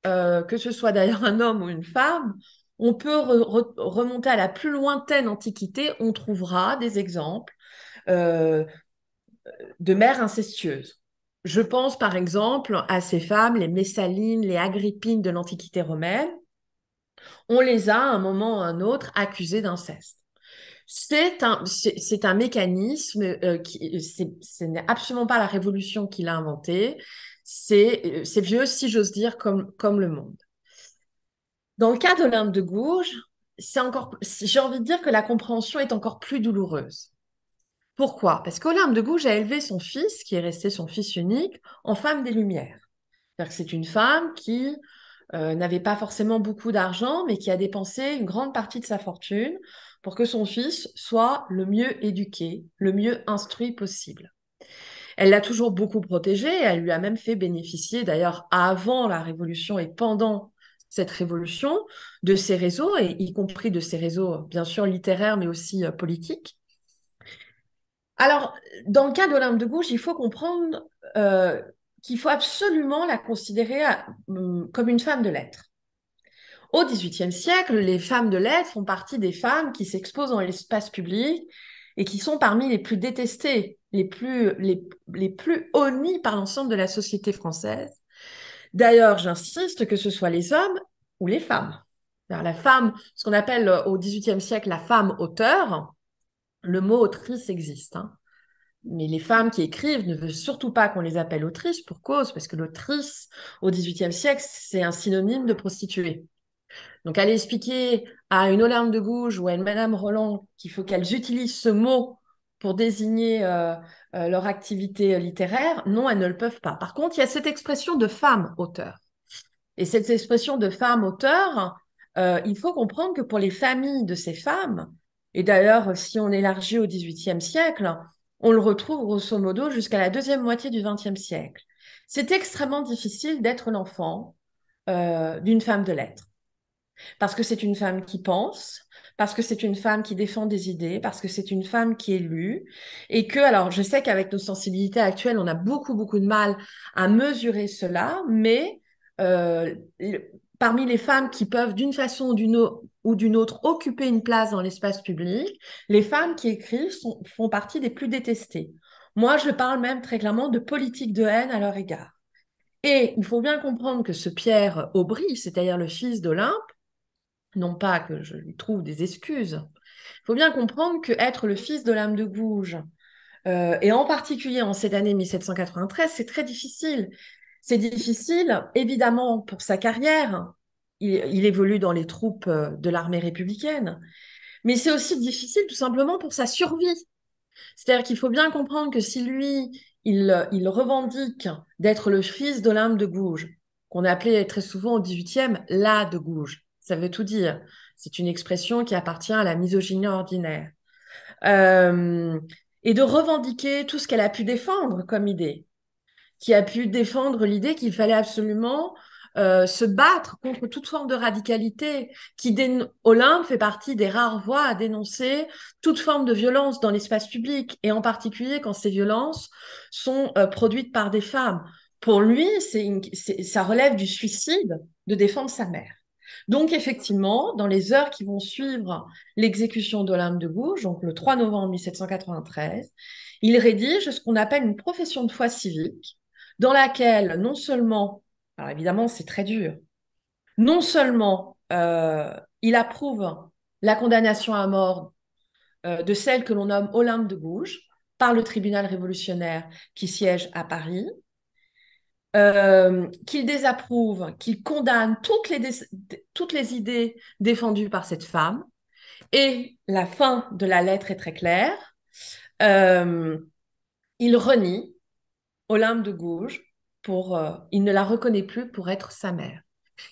que ce soit d'ailleurs un homme ou une femme, on peut remonter à la plus lointaine antiquité, on trouvera des exemples euh, de mères incestueuses. Je pense par exemple à ces femmes, les Messalines, les Agrippines de l'Antiquité romaine. On les a à un moment ou à un autre accusées d'inceste. C'est un mécanisme ce n'est absolument pas la Révolution qui l'a inventé. C'est vieux, si j'ose dire, comme le monde. Dans le cas d'Olympe de Gouges, j'ai envie de dire que la compréhension est encore plus douloureuse. Pourquoi? Parce qu'Olympe de Gouges a élevé son fils, qui est resté son fils unique, en femme des Lumières. C'est-à-dire que c'est une femme qui n'avait pas forcément beaucoup d'argent, mais qui a dépensé une grande partie de sa fortune pour que son fils soit le mieux éduqué, le mieux instruit possible. Elle l'a toujours beaucoup protégé, elle lui a même fait bénéficier, d'ailleurs, avant la Révolution et pendant cette révolution, de ses réseaux, et y compris de ses réseaux, bien sûr, littéraires, mais aussi politiques. Alors, dans le cas d'Olympe de Gouges, il faut comprendre qu'il faut absolument la considérer comme une femme de lettres. Au XVIIIe siècle, les femmes de lettres font partie des femmes qui s'exposent dans l'espace public et qui sont parmi les plus détestées, les plus honnies par l'ensemble de la société française. D'ailleurs, j'insiste que ce soit les hommes ou les femmes. Alors, la femme, ce qu'on appelle au XVIIIe siècle la femme auteur, le mot autrice existe, hein. Mais les femmes qui écrivent ne veulent surtout pas qu'on les appelle autrices pour cause, parce que l'autrice, au XVIIIe siècle, c'est un synonyme de prostituée. Donc, aller expliquer à une Olympe de Gouges ou à une Madame Roland qu'il faut qu'elles utilisent ce mot pour désigner leur activité littéraire, non, elles ne le peuvent pas. Par contre, il y a cette expression de femme auteur. Et cette expression de femme auteur, il faut comprendre que pour les familles de ces femmes, et d'ailleurs, si on élargit au XVIIIe siècle, on le retrouve grosso modo jusqu'à la deuxième moitié du XXe siècle. C'est extrêmement difficile d'être l'enfant d'une femme de lettres. Parce que c'est une femme qui pense, parce que c'est une femme qui défend des idées, parce que c'est une femme qui est lue, et que, alors je sais qu'avec nos sensibilités actuelles, on a beaucoup, beaucoup de mal à mesurer cela, mais euh, parmi les femmes qui peuvent d'une façon ou d'une autre occuper une place dans l'espace public, les femmes qui écrivent font partie des plus détestées. Moi, je parle même très clairement de politique de haine à leur égard. Et il faut bien comprendre que ce Pierre Aubry, c'est-à-dire le fils d'Olympe, non pas que je lui trouve des excuses. Il faut bien comprendre que être le fils d'Olympe de Gouges, et en particulier en cette année 1793, c'est très difficile. C'est difficile, évidemment, pour sa carrière. Il évolue dans les troupes de l'armée républicaine. Mais c'est aussi difficile tout simplement pour sa survie. C'est-à-dire qu'il faut bien comprendre que si lui, il revendique d'être le fils d'Olympe de Gouges, qu'on appelait très souvent au XVIIIe la de Gouges, ça veut tout dire. C'est une expression qui appartient à la misogynie ordinaire. Euh, et de revendiquer tout ce qu'elle a pu défendre comme idée, qui a pu défendre l'idée qu'il fallait absolument se battre contre toute forme de radicalité, Olympe fait partie des rares voix à dénoncer toute forme de violence dans l'espace public, et en particulier quand ces violences sont produites par des femmes. Pour lui, ça relève du suicide de défendre sa mère. Donc, effectivement, dans les heures qui vont suivre l'exécution d'Olympe de Gouges, donc le 3 novembre 1793, il rédige ce qu'on appelle une profession de foi civique, dans laquelle non seulement, alors évidemment c'est très dur, non seulement il approuve la condamnation à mort de celle que l'on nomme Olympe de Gouges par le tribunal révolutionnaire qui siège à Paris, qu'il désapprouve, qu'il condamne toutes les idées défendues par cette femme. Et la fin de la lettre est très claire. Il renie Olympe de Gouges il ne la reconnaît plus pour être sa mère.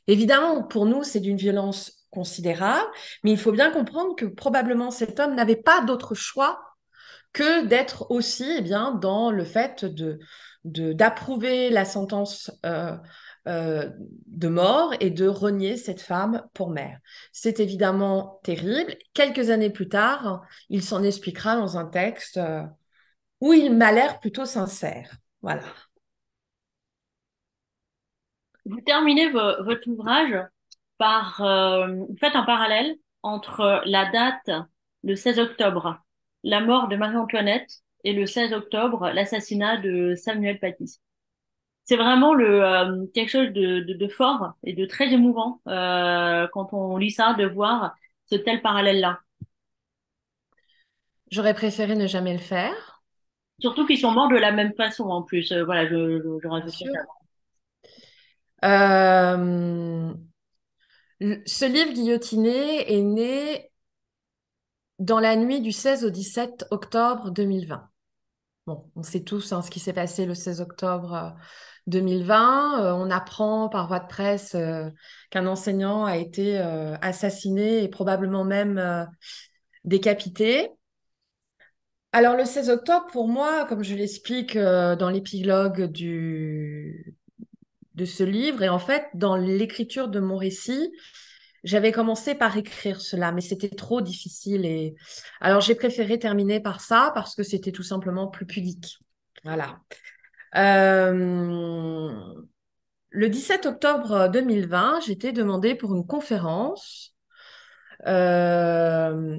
Évidemment, pour nous, c'est d'une violence considérable, mais il faut bien comprendre que probablement cet homme n'avait pas d'autre choix que d'être aussi dans le fait d'approuver la sentence de mort et de renier cette femme pour mère. C'est évidemment terrible. Quelques années plus tard, il s'en expliquera dans un texte où il m'a l'air plutôt sincère. Voilà. Vous terminez votre ouvrage par, vous faites un parallèle entre la date, le 16 octobre, la mort de Marie-Antoinette, et le 16 octobre, l'assassinat de Samuel Paty. C'est vraiment quelque chose de fort et de très émouvant quand on lit ça, de voir ce tel parallèle-là. J'aurais préféré ne jamais le faire, Surtout qu'ils sont morts de la même façon en plus. Voilà, je bien rajouterai sûr. ça. Euh, Ce livre guillotiné est né dans la nuit du 16 au 17 octobre 2020. Bon, on sait tous ce qui s'est passé le 16 octobre 2020. On apprend par voie de presse qu'un enseignant a été assassiné et probablement même décapité. Alors le 16 octobre, pour moi, comme je l'explique dans l'épilogue de ce livre, et en fait dans l'écriture de mon récit, j'avais commencé par écrire cela, mais c'était trop difficile. Et alors j'ai préféré terminer par ça parce que c'était tout simplement plus pudique. Voilà. Euh, le 17 octobre 2020, j'étais demandée pour une conférence euh,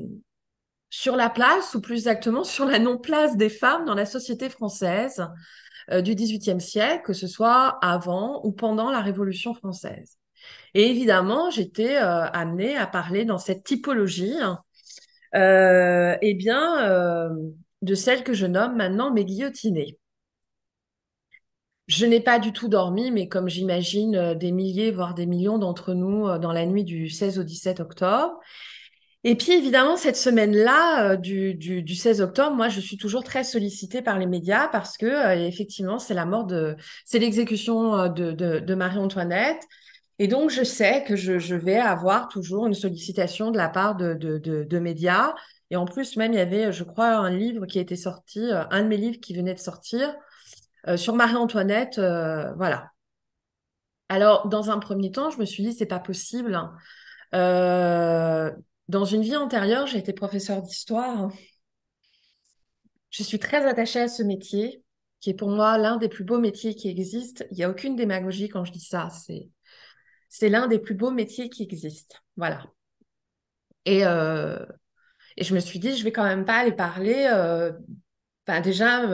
sur la place, ou plus exactement sur la non-place des femmes dans la société française du XVIIIe siècle, que ce soit avant ou pendant la Révolution française. Et évidemment, j'étais amenée à parler dans cette typologie, eh bien, de celle que je nomme maintenant mes guillotinées. Je n'ai pas du tout dormi, mais comme j'imagine des milliers, voire des millions d'entre nous dans la nuit du 16 au 17 octobre. Et puis évidemment, cette semaine-là, du 16 octobre, moi, je suis toujours très sollicitée par les médias parce que effectivement, c'est l'exécution de Marie-Antoinette. Et donc, je sais que je vais avoir toujours une sollicitation de la part de médias. Et en plus, même, il y avait, je crois, un livre qui était sorti, un de mes livres qui venait de sortir sur Marie-Antoinette. Voilà. Alors, dans un premier temps, je me suis dit, c'est pas possible. Euh, Dans une vie antérieure, j'ai été professeure d'histoire. Je suis très attachée à ce métier, qui est pour moi l'un des plus beaux métiers qui existent. Il n'y a aucune démagogie quand je dis ça. C'est l'un des plus beaux métiers qui existent. Voilà. Et, euh, et je me suis dit, je vais quand même pas aller parler. Enfin, déjà,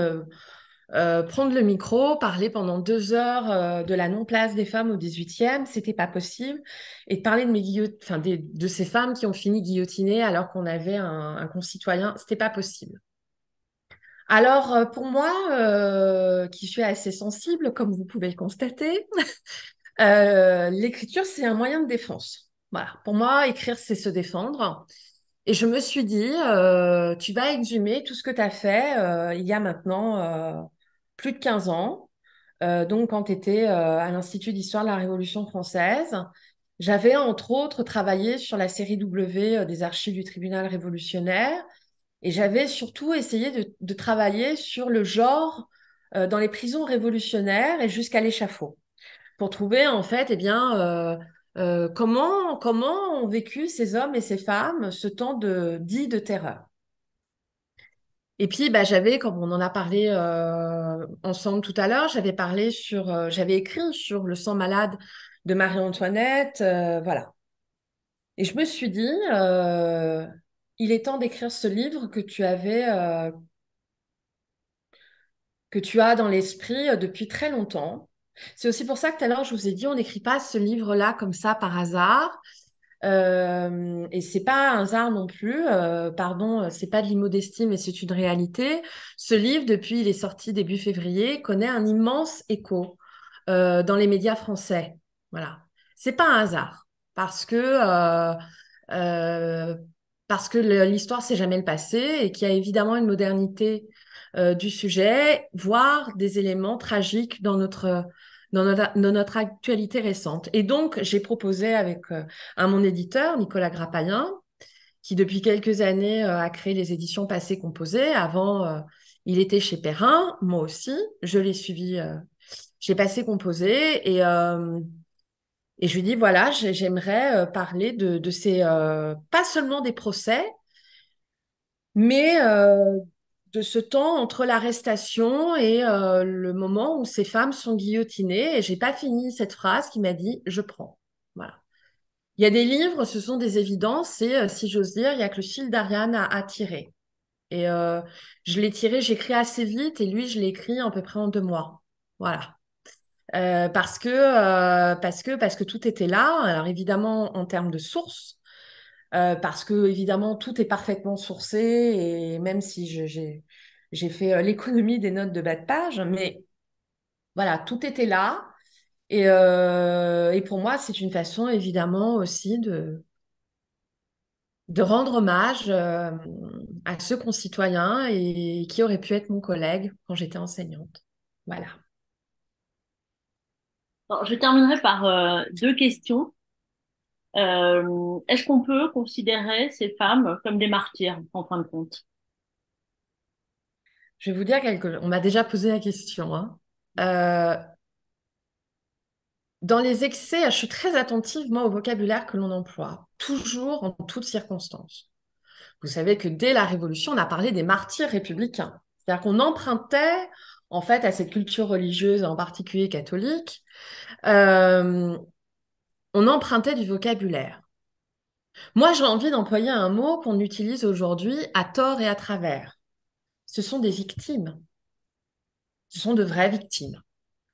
prendre le micro, parler pendant 2 heures de la non-place des femmes au 18e, c'était pas possible. Et de parler de ces femmes qui ont fini guillotinées alors qu'on avait un concitoyen, c'était pas possible. Alors, pour moi, qui suis assez sensible, comme vous pouvez le constater, l'écriture, c'est un moyen de défense. Voilà. Pour moi, écrire, c'est se défendre. Et je me suis dit, tu vas exhumer tout ce que tu as fait il y a maintenant plus de 15 ans. Donc, quand tu étais à l'Institut d'histoire de la Révolution française, j'avais entre autres travaillé sur la série W des archives du tribunal révolutionnaire. Et j'avais surtout essayé de travailler sur le genre dans les prisons révolutionnaires et jusqu'à l'échafaud, pour trouver en fait, comment ont vécu ces hommes et ces femmes ce temps dit de terreur. Et puis, bah, comme on en a parlé ensemble tout à l'heure, j'avais écrit sur le sang malade de Marie-Antoinette, voilà. Et je me suis dit, il est temps d'écrire ce livre que tu as dans l'esprit depuis très longtemps. C'est aussi pour ça que tout à l'heure, je vous ai dit, on n'écrit pas ce livre-là comme ça par hasard. Et c'est pas un hasard non plus, pardon, c'est pas de l'immodestie, mais c'est une réalité. Ce livre, depuis il est sorti début février, connaît un immense écho dans les médias français. Voilà, c'est pas un hasard euh, parce que l'histoire c'est jamais le passé et qu'il y a évidemment une modernité du sujet, voire des éléments tragiques dans notre actualité récente. Et donc, j'ai proposé à mon éditeur, Nicolas Grapayen, qui depuis quelques années a créé les éditions Passé Composé. Avant, il était chez Perrin, moi aussi. Je l'ai suivi chez Passé Composé. Et je lui dis, voilà, j'aimerais parler de ces, pas seulement des procès, mais de ce temps entre l'arrestation et le moment où ces femmes sont guillotinées. Et j'ai pas fini cette phrase qui m'a dit, je prends. Voilà. Il y a des livres, ce sont des évidences, et si j'ose dire, il y a que le fil d'Ariane à tirer. Et je l'ai tiré, j'écris assez vite, et lui, je l'ai écrit à peu près en 2 mois. Voilà. Parce que tout était là. Alors évidemment, en termes de sources, parce que évidemment, tout est parfaitement sourcé, et même si j'ai fait l'économie des notes de bas de page, mais voilà, tout était là. Et pour moi, c'est une façon évidemment aussi de rendre hommage à ce concitoyen et qui aurait pu être mon collègue quand j'étais enseignante. Voilà. Alors, je terminerai par deux questions. Est-ce qu'on peut considérer ces femmes comme des martyrs, en fin de compte? Je vais vous dire quelque chose. On m'a déjà posé la question, hein. Euh, Dans les excès, je suis très attentive, moi, au vocabulaire que l'on emploie, toujours en toutes circonstances. Vous savez que dès la Révolution, on a parlé des martyrs républicains. C'est-à-dire qu'on empruntait, en fait, à cette culture religieuse, en particulier catholique, euh, on empruntait du vocabulaire. Moi, j'ai envie d'employer un mot qu'on utilise aujourd'hui à tort et à travers. Ce sont des victimes. Ce sont de vraies victimes.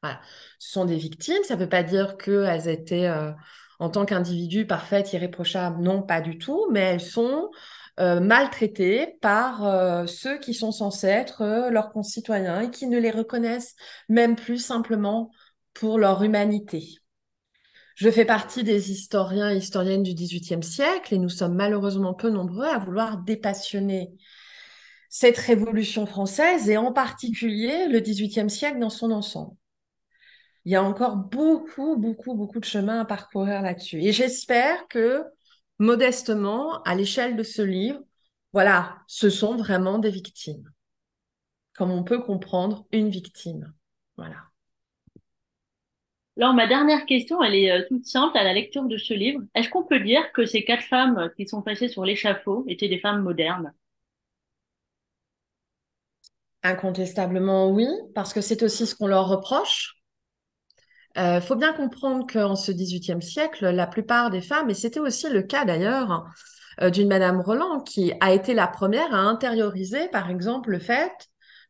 Voilà. Ce sont des victimes, ça ne veut pas dire qu'elles étaient, en tant qu'individus, parfaites, irréprochables. Non, pas du tout, mais elles sont maltraitées par ceux qui sont censés être leurs concitoyens et qui ne les reconnaissent même plus simplement pour leur humanité. Je fais partie des historiens et historiennes du XVIIIe siècle et nous sommes malheureusement peu nombreux à vouloir dépassionner cette Révolution française et en particulier le XVIIIe siècle dans son ensemble. Il y a encore beaucoup, beaucoup, beaucoup de chemin à parcourir là-dessus. Et j'espère que, modestement, à l'échelle de ce livre, voilà, ce sont vraiment des victimes, comme on peut comprendre une victime. Voilà. Alors, ma dernière question, elle est toute simple à la lecture de ce livre. Est-ce qu'on peut dire que ces quatre femmes qui sont passées sur l'échafaud étaient des femmes modernes? Incontestablement, oui, parce que c'est aussi ce qu'on leur reproche. Il faut bien comprendre qu'en ce XVIIIe siècle, la plupart des femmes, et c'était aussi le cas d'ailleurs d'une Madame Roland, qui a été la première à intérioriser, par exemple, le fait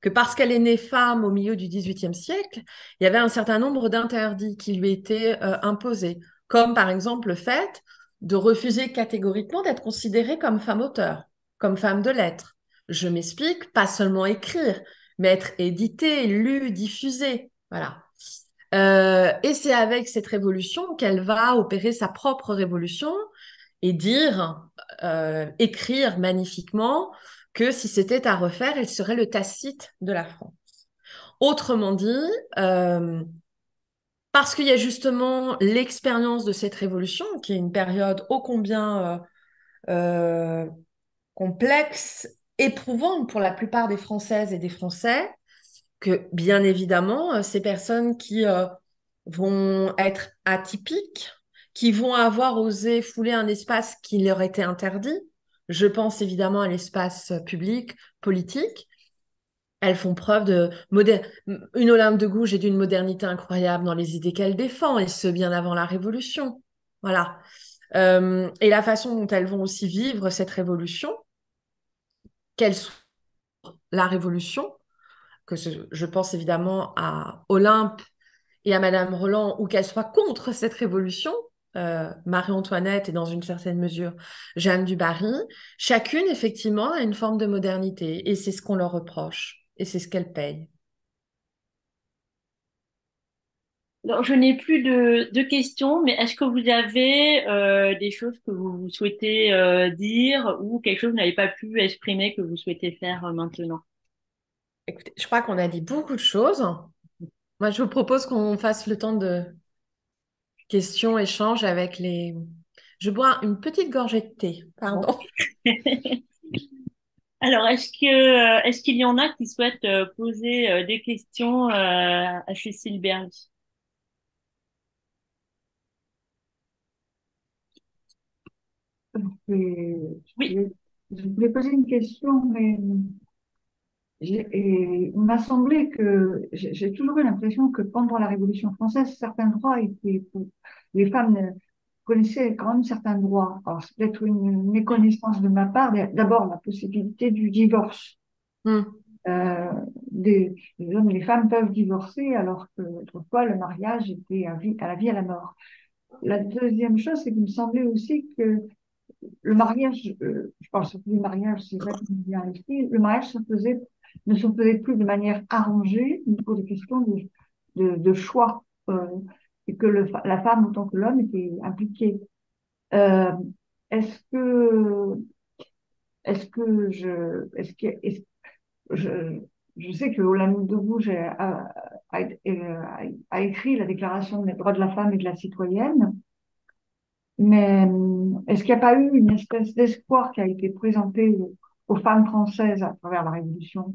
que parce qu'elle est née femme au milieu du XVIIIe siècle, il y avait un certain nombre d'interdits qui lui étaient imposés, comme par exemple le fait de refuser catégoriquement d'être considérée comme femme auteur, comme femme de lettres. Je m'explique, pas seulement écrire, mais être éditée, lue, diffusée. Voilà. Et c'est avec cette révolution qu'elle va opérer sa propre révolution et dire, écrire magnifiquement que si c'était à refaire, elle serait le Tacite de la France. Autrement dit, euh, parce qu'il y a justement l'expérience de cette révolution, qui est une période ô combien euh, complexe, éprouvante pour la plupart des Françaises et des Français, que bien évidemment, ces personnes qui vont être atypiques, qui vont avoir osé fouler un espace qui leur était interdit, je pense évidemment à l'espace public, politique, elles font preuve une Olympe de Gouges et d'une modernité incroyable dans les idées qu'elle défend, et ce, bien avant la Révolution. Voilà. Et la façon dont elles vont aussi vivre cette révolution, qu'elle soit la révolution, je pense évidemment à Olympe et à Madame Roland, ou qu'elle soit contre cette révolution, Marie-Antoinette et dans une certaine mesure Jeanne du Barry, chacune effectivement a une forme de modernité et c'est ce qu'on leur reproche et c'est ce qu'elles payent. Alors, je n'ai plus de questions, mais est-ce que vous avez des choses que vous souhaitez dire ou quelque chose que vous n'avez pas pu exprimer que vous souhaitez faire maintenant? Écoutez, je crois qu'on a dit beaucoup de choses. Moi, je vous propose qu'on fasse le temps de questions, échanges avec les... Je bois une petite gorgée de thé, Bon. pardon. Alors, est-ce qu'il y en a qui souhaitent poser des questions à Cécile Berny? Et Oui. je voulais poser une question, mais il m'a semblé que j'ai toujours eu l'impression que pendant la Révolution française, certains droits étaient les femmes connaissaient quand même certains droits. Alors, c'est peut-être une méconnaissance de ma part. D'abord, la possibilité du divorce. Hmm. Euh, les hommes et les femmes peuvent divorcer, alors que autrefois, le mariage était à la vie, à la mort. La deuxième chose, c'est qu'il me semblait aussi que le mariage, je parle surtout du mariage, c'est vrai que bien ici, le mariage ne se faisait plus de manière arrangée, mais pour des questions de choix, et que la femme autant que l'homme était impliquée. Euh, est-ce que, est-ce que je sais que Olympe de Gouges a écrit la Déclaration des droits de la femme et de la citoyenne. Mais est-ce qu'il n'y a pas eu une espèce d'espoir qui a été présenté aux femmes françaises à travers la Révolution?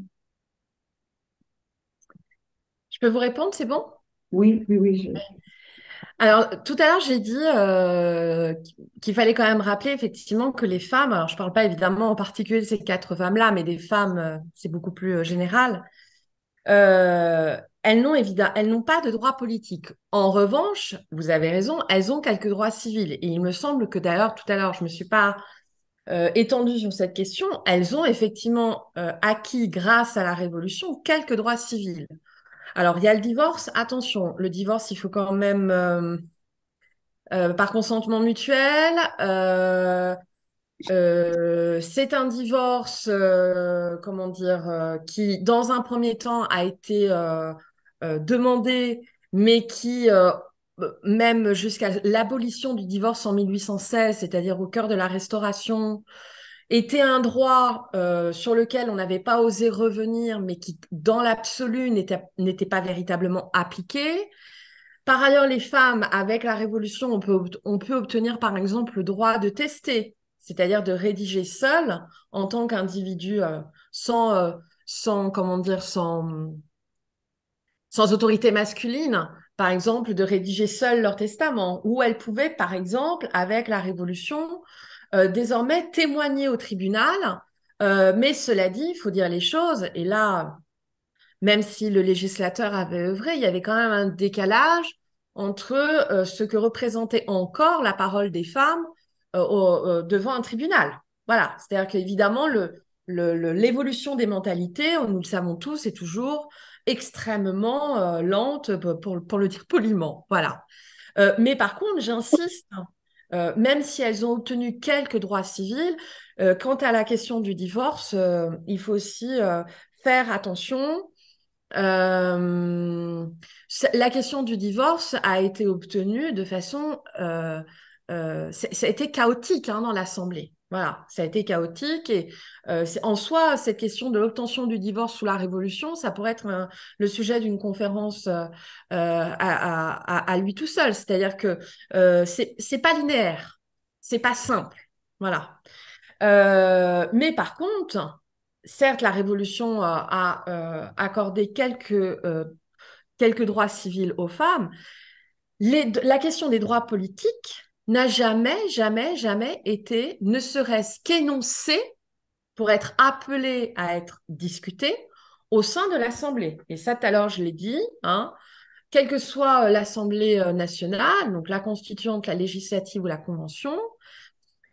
Je peux vous répondre, c'est bon? Oui, oui, oui. Alors, tout à l'heure, j'ai dit qu'il fallait quand même rappeler effectivement que les femmes, alors je ne parle pas évidemment en particulier de ces quatre femmes-là, mais des femmes, c'est beaucoup plus général, elles n'ont pas de droits politiques. En revanche, vous avez raison, elles ont quelques droits civils. Et il me semble que d'ailleurs, tout à l'heure, je ne me suis pas étendue sur cette question, elles ont effectivement acquis, grâce à la Révolution, quelques droits civils. Alors, il y a le divorce. Attention, le divorce, il faut quand même, par consentement mutuel. C'est un divorce, comment dire, qui, dans un premier temps, a été demandé, mais qui, même jusqu'à l'abolition du divorce en 1816, c'est-à-dire au cœur de la Restauration, était un droit sur lequel on n'avait pas osé revenir, mais qui, dans l'absolu, n'était pas véritablement appliqué. Par ailleurs, les femmes, avec la Révolution, on peut obtenir, par exemple, le droit de tester, c'est-à-dire de rédiger seul, en tant qu'individu, sans, comment dire, sans autorité masculine, par exemple, de rédiger seul leur testament, ou elles pouvaient, par exemple, avec la Révolution, désormais témoigner au tribunal. Mais cela dit, il faut dire les choses, et là, même si le législateur avait œuvré, il y avait quand même un décalage entre ce que représentait encore la parole des femmes devant un tribunal. Voilà, c'est-à-dire qu'évidemment, l'évolution des mentalités, nous le savons tous, est toujours extrêmement lente, pour le dire poliment. Voilà. Mais par contre, j'insiste, même si elles ont obtenu quelques droits civils, quant à la question du divorce, il faut aussi faire attention. euh, la question du divorce a été obtenue de façon... ça a été chaotique hein, dans l'Assemblée. Voilà, ça a été chaotique et en soi, cette question de l'obtention du divorce sous la Révolution, ça pourrait être le sujet d'une conférence à lui tout seul. C'est-à-dire que c'est pas linéaire, c'est pas simple. Voilà. Mais par contre, certes, la Révolution a accordé quelques droits civils aux femmes. La question des droits politiques n'a jamais, jamais, jamais été, ne serait-ce qu'énoncée pour être appelée à être discutée au sein de l'Assemblée. Et ça, tout à l'heure, je l'ai dit, hein, quelle que soit l'Assemblée nationale, donc la constituante, la législative ou la convention,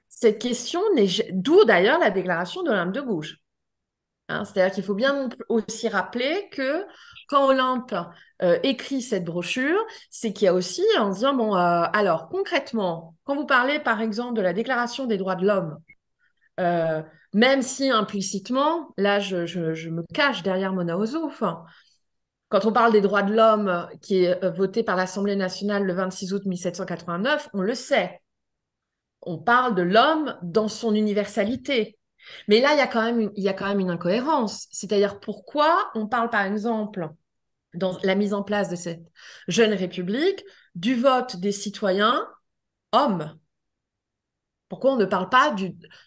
cette question n'est, d'où d'ailleurs la déclaration d'Olympe de Gouges. Hein, c'est-à-dire qu'il faut bien aussi rappeler que quand Olympe écrit cette brochure, c'est qu'il y a aussi en disant, bon, alors concrètement, quand vous parlez par exemple de la Déclaration des droits de l'homme, euh, même si implicitement, là je me cache derrière Mona Ozouf, hein, quand on parle des droits de l'homme qui est voté par l'Assemblée nationale le 26 août 1789, on le sait, on parle de l'homme dans son universalité. Mais là, il y a quand même une incohérence. C'est-à-dire pourquoi on parle, par exemple, dans la mise en place de cette jeune république, du vote des citoyens hommes. Pourquoi on ne parle pas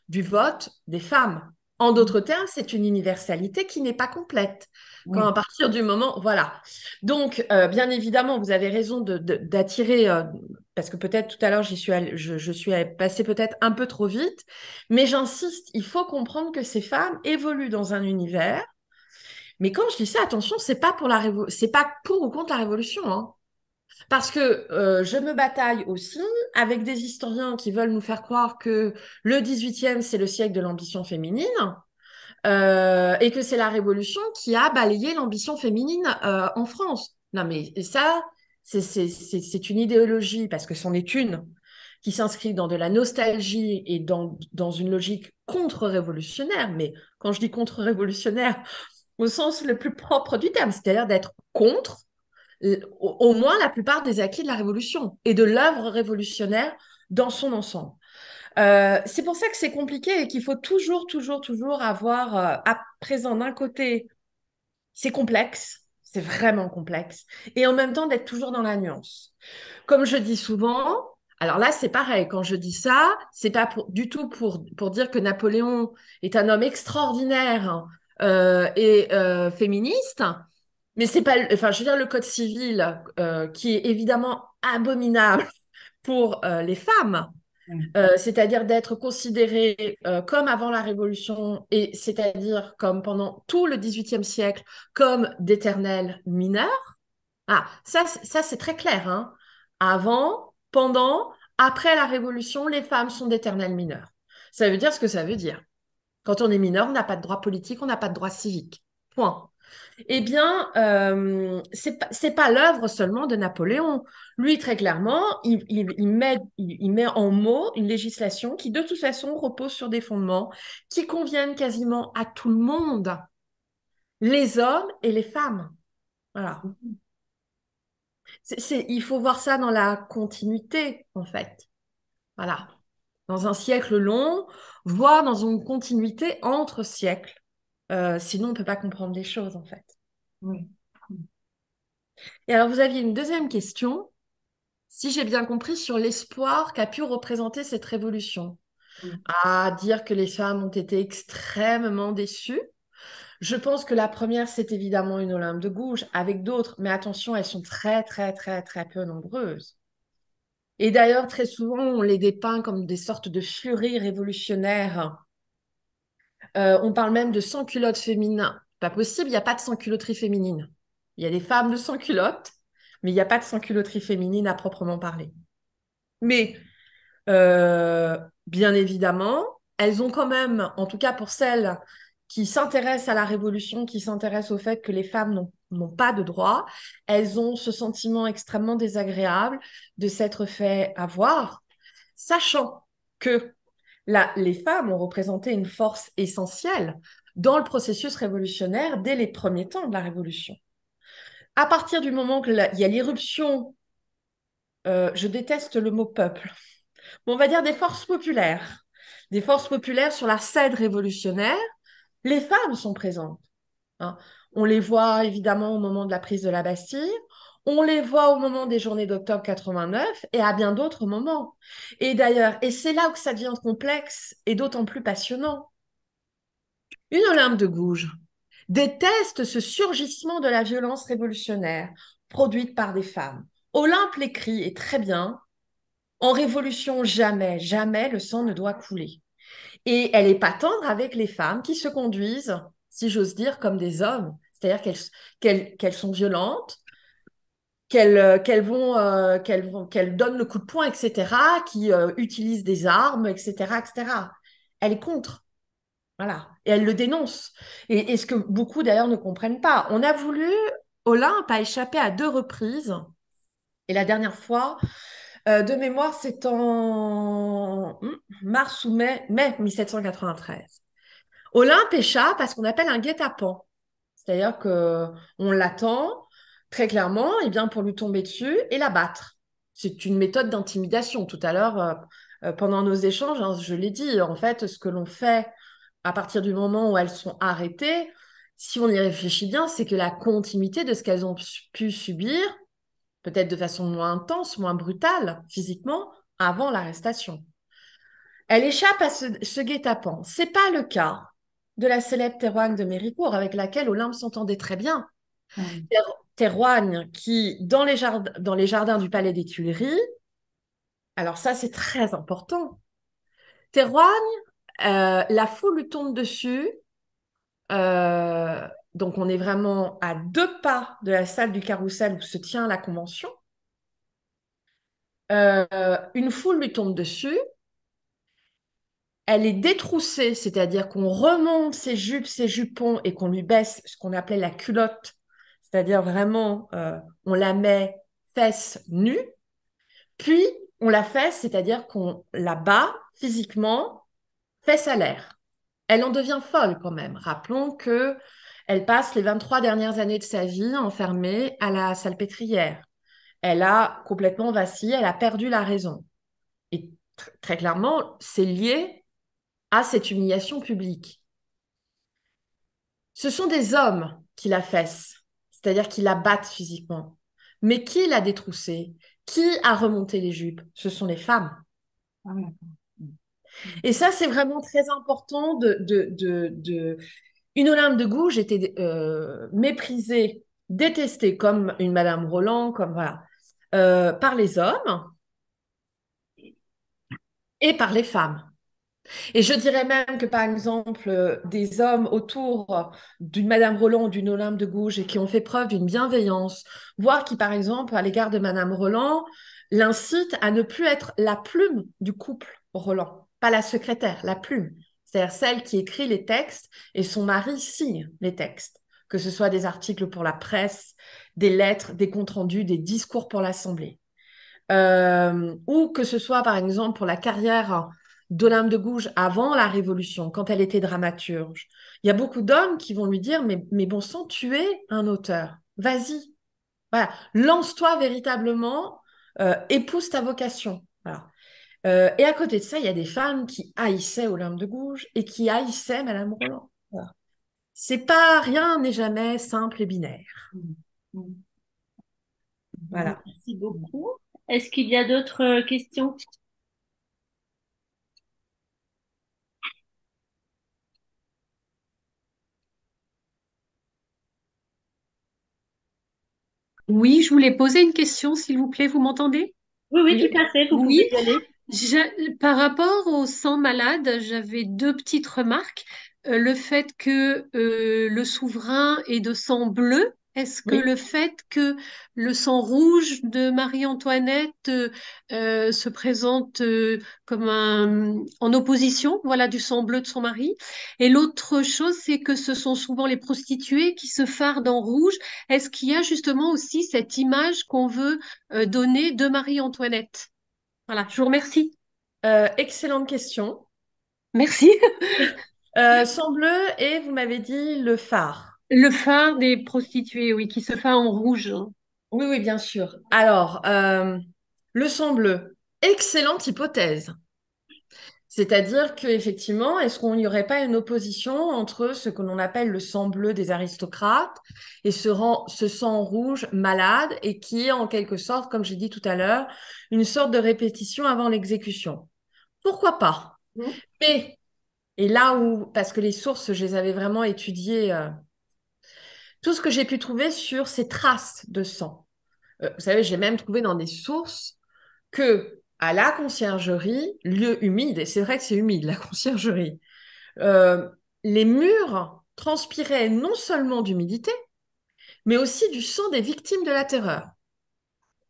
du vote des femmes? En d'autres termes, c'est une universalité qui n'est pas complète. Quand Oui. à partir du moment, voilà. Donc, bien évidemment, vous avez raison d'attirer, parce que peut-être tout à l'heure, je suis passée peut-être un peu trop vite, mais j'insiste, il faut comprendre que ces femmes évoluent dans un univers. Mais quand je dis ça, attention, c'est pas pour ou contre la révolution, hein. Parce que je me bataille aussi avec des historiens qui veulent nous faire croire que le 18e, c'est le siècle de l'ambition féminine et que c'est la Révolution qui a balayé l'ambition féminine en France. Non, mais ça, c'est une idéologie, parce que c'en est une, qui s'inscrit dans de la nostalgie et dans une logique contre-révolutionnaire. Mais quand je dis contre-révolutionnaire, au sens le plus propre du terme, c'est-à-dire d'être contre au moins la plupart des acquis de la Révolution et de l'œuvre révolutionnaire dans son ensemble. C'est pour ça que c'est compliqué et qu'il faut toujours avoir à présent d'un côté, c'est complexe, c'est vraiment complexe, et en même temps d'être toujours dans la nuance. Comme je dis souvent, alors là c'est pareil, quand je dis ça, c'est pas du tout pour dire que Napoléon est un homme extraordinaire et féministe, mais c'est pas, enfin, je veux dire, le code civil, qui est évidemment abominable pour les femmes, Oui. c'est-à-dire d'être considérées comme avant la Révolution, et c'est-à-dire comme pendant tout le XVIIIe siècle, comme d'éternelles mineures. Ah, ça c'est très clair, hein. Avant, pendant, après la Révolution, les femmes sont d'éternelles mineures. Ça veut dire ce que ça veut dire. Quand on est mineur, on n'a pas de droit politique, on n'a pas de droit civique. Point. Eh bien, c'est pas l'œuvre seulement de Napoléon. Lui, très clairement, il met en mots une législation qui, de toute façon, repose sur des fondements qui conviennent quasiment à tout le monde, les hommes et les femmes. Voilà. Il faut voir ça dans la continuité, en fait. Voilà. Dans un siècle long, voire dans une continuité entre siècles. Sinon, on ne peut pas comprendre les choses, en fait. Oui. Et alors, vous aviez une deuxième question, si j'ai bien compris, sur l'espoir qu'a pu représenter cette révolution. Oui. À dire que les femmes ont été extrêmement déçues. Je pense que la première, c'est évidemment une Olympe de Gouges, avec d'autres, mais attention, elles sont très peu nombreuses. Et d'ailleurs, très souvent, on les dépeint comme des sortes de furies révolutionnaires. On parle même de sans-culottes féminins. Pas possible, il n'y a pas de sans-culotterie féminine. Il y a des femmes de sans-culottes, mais il n'y a pas de sans-culotterie féminine à proprement parler. Mais Euh, bien évidemment, elles ont quand même, en tout cas pour celles qui s'intéressent à la Révolution, qui s'intéressent au fait que les femmes n'ont pas de droit, elles ont ce sentiment extrêmement désagréable de s'être fait avoir, sachant que les femmes ont représenté une force essentielle dans le processus révolutionnaire dès les premiers temps de la Révolution. À partir du moment qu'il y a l'irruption, je déteste le mot peuple, on va dire des forces populaires sur la scène révolutionnaire, les femmes sont présentes, hein. On les voit évidemment au moment de la prise de la Bastille, on les voit au moment des journées d'octobre 89 et à bien d'autres moments. Et d'ailleurs, et c'est là où ça devient complexe et d'autant plus passionnant. Une Olympe de Gouges déteste ce surgissement de la violence révolutionnaire produite par des femmes. Olympe l'écrit, et très bien, en révolution, jamais le sang ne doit couler. Et elle est pas tendre avec les femmes qui se conduisent, si j'ose dire, comme des hommes. C'est-à-dire qu'elles sont violentes, qu'elles donnent le coup de poing, etc., qui utilisent des armes, etc., etc. Elle est contre. Voilà. Et elle le dénonce. Et ce que beaucoup d'ailleurs ne comprennent pas. On a voulu, Olympe a échappé à 2 reprises. Et la dernière fois, de mémoire, c'est en mars ou mai 1793. Olympe échappe à ce qu'on appelle un guet-apens. C'est-à-dire qu'on l'attend très clairement et bien, pour lui tomber dessus et l'abattre. C'est une méthode d'intimidation. Tout à l'heure, pendant nos échanges, hein, je l'ai dit, en fait, ce que l'on fait à partir du moment où elles sont arrêtées, si on y réfléchit bien, c'est que la continuité de ce qu'elles ont pu subir, peut-être de façon moins intense, moins brutale physiquement, avant l'arrestation. Elle échappe à ce guet-apens. Ce n'est pas le cas de la célèbre Théroigne de Méricourt, avec laquelle Olympe s'entendait très bien. Oui. Théroigne qui, dans les jardins du Palais des Tuileries, alors ça c'est très important, Théroigne, la foule lui tombe dessus, donc on est vraiment à 2 pas de la salle du Carrousel où se tient la convention. Une foule lui tombe dessus, elle est détroussée, c'est-à-dire qu'on remonte ses jupes, ses jupons et qu'on lui baisse ce qu'on appelait la culotte, c'est-à-dire vraiment on la met fesses nues, puis on la fesse, c'est-à-dire qu'on la bat physiquement, fesses à l'air. Elle en devient folle quand même. Rappelons que elle passe les 23 dernières années de sa vie enfermée à la salpêtrière. Elle a complètement vacillé, elle a perdu la raison. Et très clairement, c'est lié à cette humiliation publique. Ce sont des hommes qui la fessent, c'est-à-dire qui la battent physiquement. Mais qui l'a détroussée? Qui a remonté les jupes? Ce sont les femmes. Ah oui. Et ça, c'est vraiment très important Une Olympe de Gouges était méprisée, détestée comme une Madame Roland, comme voilà, par les hommes et par les femmes. Et je dirais même que, par exemple, des hommes autour d'une Madame Roland ou d'une Olympe de Gouges et qui ont fait preuve d'une bienveillance, voire qui, par exemple, à l'égard de Madame Roland, l'incitent à ne plus être la plume du couple Roland, pas la secrétaire, la plume. C'est-à-dire celle qui écrit les textes et son mari signe les textes, que ce soit des articles pour la presse, des lettres, des comptes rendus, des discours pour l'Assemblée. Ou que ce soit, par exemple, pour la carrière d'Olympe de Gouges avant la Révolution, quand elle était dramaturge. Il y a beaucoup d'hommes qui vont lui dire, mais bon sang, tu es un auteur. Vas-y. Voilà. Lance-toi véritablement, épouse ta vocation. Voilà. Et à côté de ça, il y a des femmes qui haïssaient Olympe de Gouges et qui haïssaient Madame Roland. Voilà. C'est pas, rien n'est jamais simple et binaire. Voilà. Merci beaucoup. Est-ce qu'il y a d'autres questions? Oui, je voulais poser une question, s'il vous plaît. Vous m'entendez? Oui, oui, Oui. tout à fait, vous pouvez Oui. y aller. Par rapport au sang malade, j'avais deux petites remarques. Le fait que le souverain est de sang bleu, est-ce que Oui. le fait que le sang rouge de Marie-Antoinette se présente comme en opposition, voilà, du sang bleu de son mari? Et l'autre chose, c'est que ce sont souvent les prostituées qui se fardent en rouge. Est-ce qu'il y a justement aussi cette image qu'on veut donner de Marie-Antoinette? Voilà, je vous remercie. Excellente question. Merci. Sang bleu et vous m'avez dit le phare. Le phare des prostituées, oui, qui se fait en rouge. Oui, oui, bien sûr. Alors, le sang bleu, excellente hypothèse. C'est-à-dire qu'effectivement, est-ce qu'il n'y aurait pas une opposition entre ce que l'on appelle le sang bleu des aristocrates et ce sang rouge malade et qui est en quelque sorte, comme j'ai dit tout à l'heure, une sorte de répétition avant l'exécution? Pourquoi pas? Mm. Mais, et là où, parce que les sources, je les avais vraiment étudiées, tout ce que j'ai pu trouver sur ces traces de sang. Vous savez, j'ai même trouvé dans des sources que à la conciergerie, lieu humide, et c'est vrai que c'est humide, la conciergerie, euh, les murs transpiraient non seulement d'humidité, mais aussi du sang des victimes de la terreur,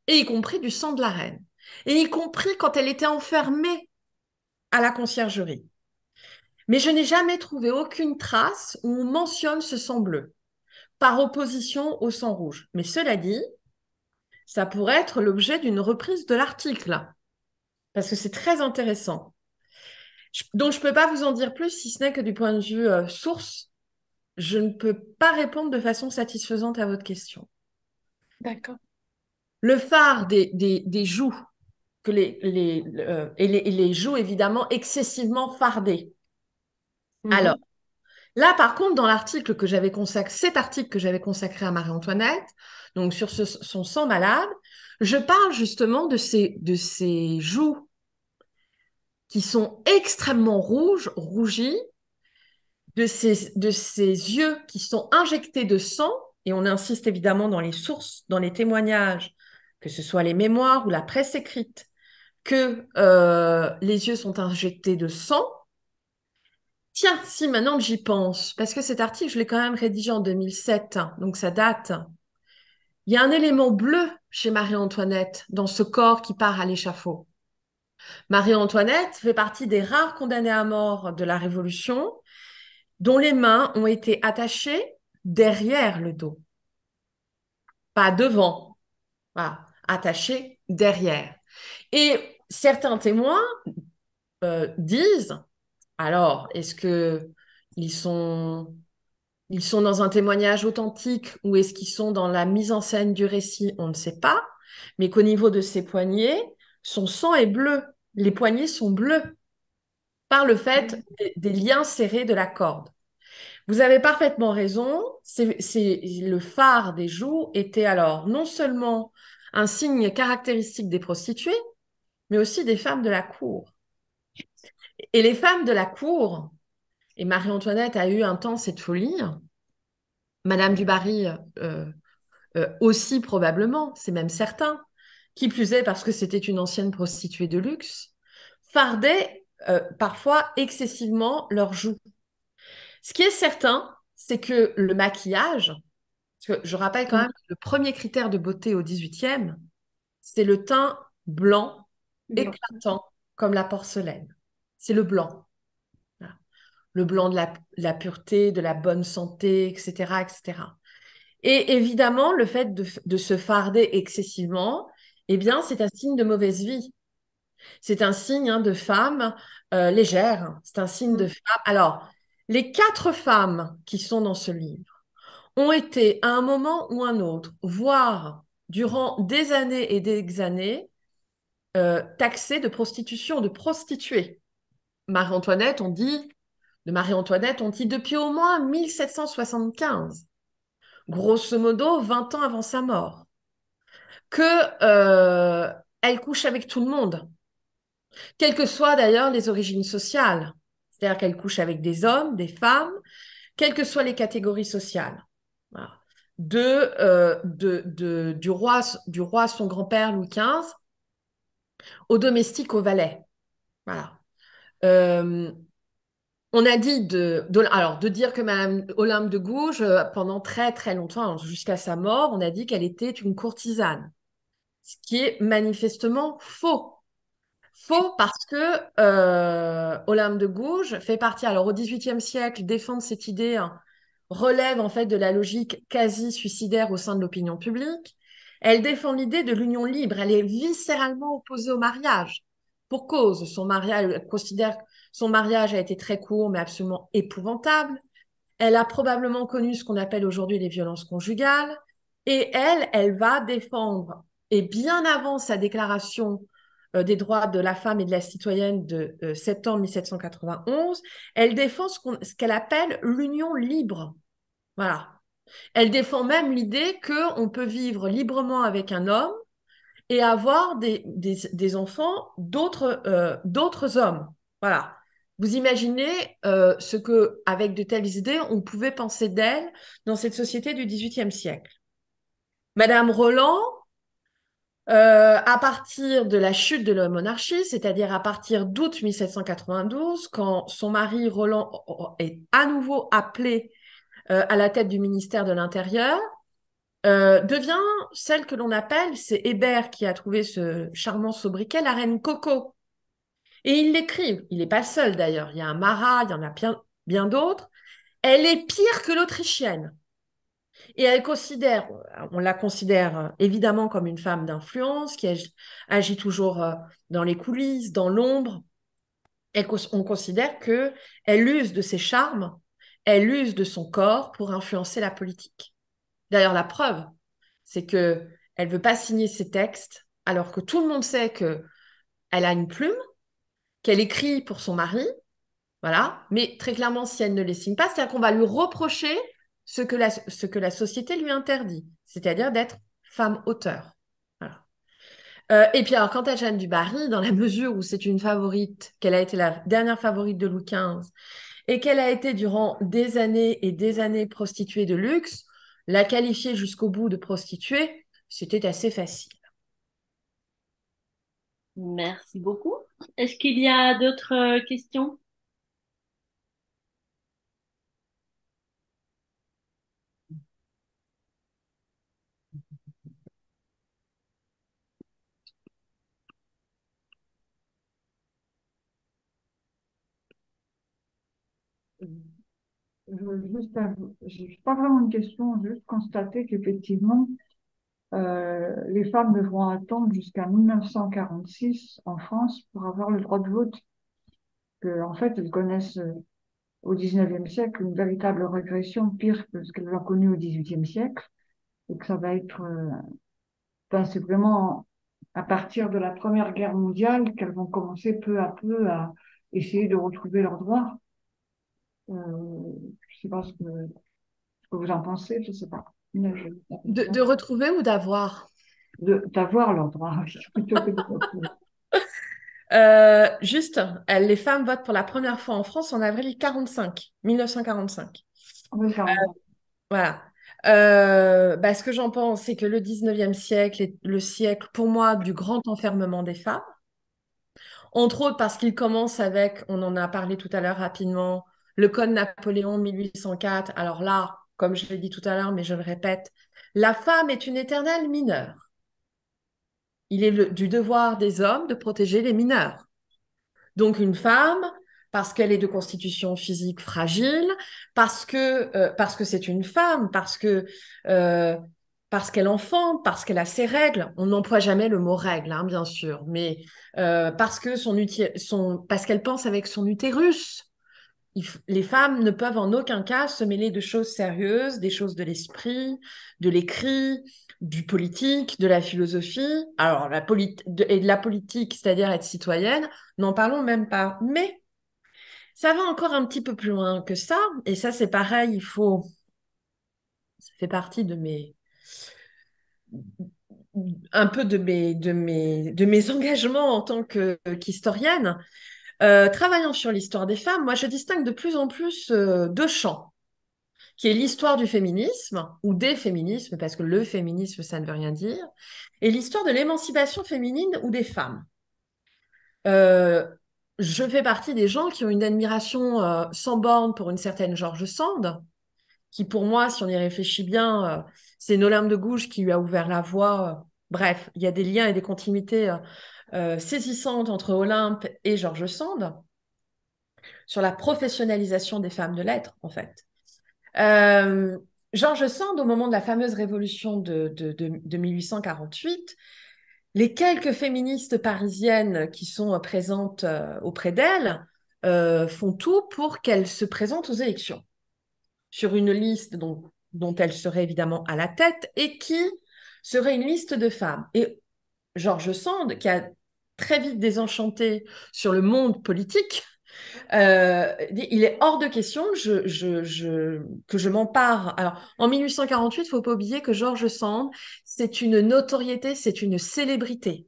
et y compris du sang de la reine, et y compris quand elle était enfermée à la conciergerie. Mais je n'ai jamais trouvé aucune trace où on mentionne ce sang bleu, par opposition au sang rouge. Mais cela dit, ça pourrait être l'objet d'une reprise de l'article, parce que c'est très intéressant. Donc, je ne peux pas vous en dire plus, si ce n'est que du point de vue source, je ne peux pas répondre de façon satisfaisante à votre question. D'accord. Le phare des joues, et les joues évidemment excessivement fardées, Alors, là, par contre, dans l'article que j'avais consacré, cet article que j'avais consacré à Marie-Antoinette, donc sur son sang malade, je parle justement de ses joues qui sont extrêmement rouges, rougies, de ses yeux qui sont injectés de sang, et on insiste évidemment dans les sources, dans les témoignages, que ce soit les mémoires ou la presse écrite, que les yeux sont injectés de sang. Tiens, si maintenant que j'y pense, parce que cet article, je l'ai quand même rédigé en 2007, hein, donc ça date. Il y a un élément bleu chez Marie-Antoinette dans ce corps qui part à l'échafaud. Marie-Antoinette fait partie des rares condamnés à mort de la Révolution dont les mains ont été attachées derrière le dos, pas devant, voilà, attachées derrière. Et certains témoins disent, alors, est-ce que ils sont dans un témoignage authentique ou est-ce qu'ils sont dans la mise en scène du récit? On ne sait pas, mais qu'au niveau de ses poignets, son sang est bleu. Les poignets sont bleus par le fait des liens serrés de la corde. Vous avez parfaitement raison. Le phare des joues était alors non seulement un signe caractéristique des prostituées, mais aussi des femmes de la cour. Et les femmes de la cour, et Marie-Antoinette a eu un temps cette folie, Madame du Barry aussi probablement, c'est même certain, qui plus est parce que c'était une ancienne prostituée de luxe, fardaient parfois excessivement leurs joues. Ce qui est certain, c'est que le maquillage, parce que je rappelle quand même que le premier critère de beauté au XVIIIe, c'est le teint blanc, éclatant, comme la porcelaine. C'est le blanc. Voilà. Le blanc de la pureté, de la bonne santé, etc., etc. Et évidemment, le fait de se farder excessivement, eh bien, c'est un signe de mauvaise vie. C'est un signe de femme légère. C'est un signe de femme. Alors, les 4 femmes qui sont dans ce livre ont été, à un moment ou un autre, voire durant des années et des années, taxées de prostitution, de prostituées. Marie-Antoinette, on dit, de Marie-Antoinette, on dit depuis au moins 1775, grosso modo 20 ans avant sa mort, que elle couche avec tout le monde, quelles que soient d'ailleurs les origines sociales. C'est-à-dire qu'elle couche avec des hommes, des femmes, quelles que soient les catégories sociales. Voilà. Du roi son grand-père Louis XV, au domestique, au valet. Voilà. On a dit de dire que Madame Olympe de Gouges, pendant très très longtemps, jusqu'à sa mort, on a dit qu'elle était une courtisane, ce qui est manifestement faux. Faux parce que Olympe de Gouges fait partie, alors au XVIIIe siècle, défendre cette idée relève en fait de la logique quasi suicidaire au sein de l'opinion publique. Elle défend l'idée de l'union libre. Elle est viscéralement opposée au mariage. Pour cause, son mariage, elle considère que son mariage a été très court, mais absolument épouvantable. Elle a probablement connu ce qu'on appelle aujourd'hui les violences conjugales. Et elle va défendre, et bien avant sa déclaration des droits de la femme et de la citoyenne de septembre 1791, elle défend ce qu'elle appelle l'union libre. Voilà. Elle défend même l'idée qu'on peut vivre librement avec un homme et avoir des enfants d'autres hommes. Voilà. Vous imaginez ce que, avec de telles idées, on pouvait penser d'elle dans cette société du XVIIIe siècle. Madame Roland, à partir de la chute de la monarchie, c'est-à-dire à partir d'août 1792, quand son mari Roland est à nouveau appelé à la tête du ministère de l'Intérieur, devient celle que l'on appelle, c'est Hébert qui a trouvé ce charmant sobriquet, la reine Coco. Et il l'écrit, il n'est pas seul d'ailleurs, il y a un Marat, il y en a bien d'autres. Elle est pire que l'Autrichienne. Et on la considère évidemment comme une femme d'influence qui agit toujours dans les coulisses, dans l'ombre. On considère qu'elle use de ses charmes, elle use de son corps pour influencer la politique. D'ailleurs, la preuve, c'est qu'elle ne veut pas signer ses textes alors que tout le monde sait qu'elle a une plume, qu'elle écrit pour son mari. Voilà. Mais très clairement, si elle ne les signe pas, c'est-à-dire qu'on va lui reprocher ce que la société lui interdit, c'est-à-dire d'être femme auteur. Voilà. Et puis alors, quant à Jeanne du Barry, dans la mesure où c'est une favorite, qu'elle a été la dernière favorite de Louis XV, et qu'elle a été durant des années et des années prostituée de luxe, la qualifier jusqu'au bout de prostituée, c'était assez facile. Merci beaucoup. Est-ce qu'il y a d'autres questions? Je veux juste, j'ai pas vraiment une question, juste constater qu'effectivement, les femmes devront attendre jusqu'à 1946 en France pour avoir le droit de vote. Que, en fait, elles connaissent au 19e siècle une véritable régression pire que ce qu'elles ont connu au 18e siècle. Et que ça va être, enfin, c'est vraiment à partir de la Première Guerre mondiale qu'elles vont commencer peu à peu à essayer de retrouver leurs droits. Je sais pas ce que vous en pensez, je sais pas. Mais De retrouver ou d'avoir? d'avoir leurs droits, plutôt que de retrouver. Juste, les femmes votent pour la première fois en France en avril 45, 1945. Oui, Voilà. Ce que j'en pense, c'est que le 19e siècle est le siècle, pour moi, du grand enfermement des femmes. Entre autres parce qu'il commence avec, on en a parlé tout à l'heure rapidement, le Code Napoléon 1804. Alors là, comme je l'ai dit tout à l'heure, mais je le répète, la femme est une éternelle mineure. Il est du devoir des hommes de protéger les mineurs. Donc une femme, parce qu'elle est de constitution physique fragile, parce que c'est une femme, euh, parce qu'elle enfante, parce qu'elle a ses règles. On n'emploie jamais le mot règle, hein, bien sûr, mais parce que parce qu'elle pense avec son utérus. Les femmes ne peuvent en aucun cas se mêler de choses sérieuses, des choses de l'esprit, de l'écrit, du politique, de la philosophie. Alors, et de la politique, c'est-à-dire être citoyenne, n'en parlons même pas. Mais ça va encore un petit peu plus loin que ça. Et ça, c'est pareil, ça fait partie un peu de mes engagements en tant qu'historienne. Travaillant sur l'histoire des femmes, moi, je distingue de plus en plus deux champs, qui est l'histoire du féminisme, ou des féminismes, parce que le féminisme, ça ne veut rien dire, et l'histoire de l'émancipation féminine ou des femmes. Euh, je fais partie des gens qui ont une admiration sans borne pour une certaine George Sand, qui pour moi, si on y réfléchit bien, c'est Olympe de Gouges qui lui a ouvert la voie. Bref, il y a des liens et des continuités saisissantes entre Olympe et George Sand sur la professionnalisation des femmes de lettres, en fait. George Sand, au moment de la fameuse révolution de 1848, les quelques féministes parisiennes qui sont présentes auprès d'elle font tout pour qu'elle se présente aux élections sur une liste dont elle serait évidemment à la tête et qui serait une liste de femmes. Et George Sand, qui a très vite désenchanté sur le monde politique, il est hors de question que je m'empare. Alors, en 1848, il ne faut pas oublier que George Sand, c'est une notoriété, c'est une célébrité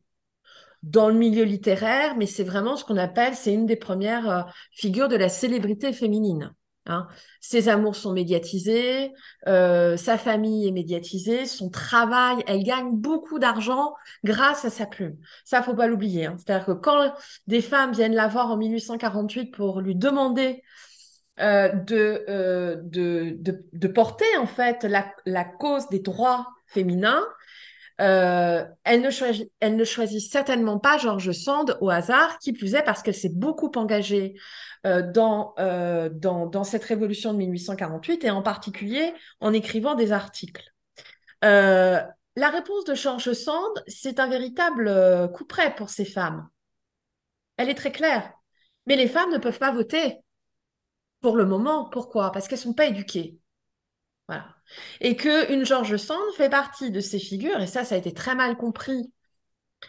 dans le milieu littéraire, mais c'est vraiment ce qu'on appelle, c'est une des premières figures de la célébrité féminine. Hein. Ses amours sont médiatisés, sa famille est médiatisée, son travail, elle gagne beaucoup d'argent grâce à sa plume. Ça, faut pas l'oublier. Hein. C'est-à-dire que quand des femmes viennent la voir en 1848 pour lui demander de porter en fait la cause des droits féminins, elle ne choisit certainement pas George Sand au hasard, qui plus est parce qu'elle s'est beaucoup engagée dans cette révolution de 1848 et en particulier en écrivant des articles. Euh, la réponse de George Sand, c'est un véritable couperet pour ces femmes. Elle est très claire. Mais les femmes ne peuvent pas voter pour le moment. Pourquoi? Parce qu'elles ne sont pas éduquées. Voilà. Et qu'une George Sand fait partie de ces figures, et ça a été très mal compris,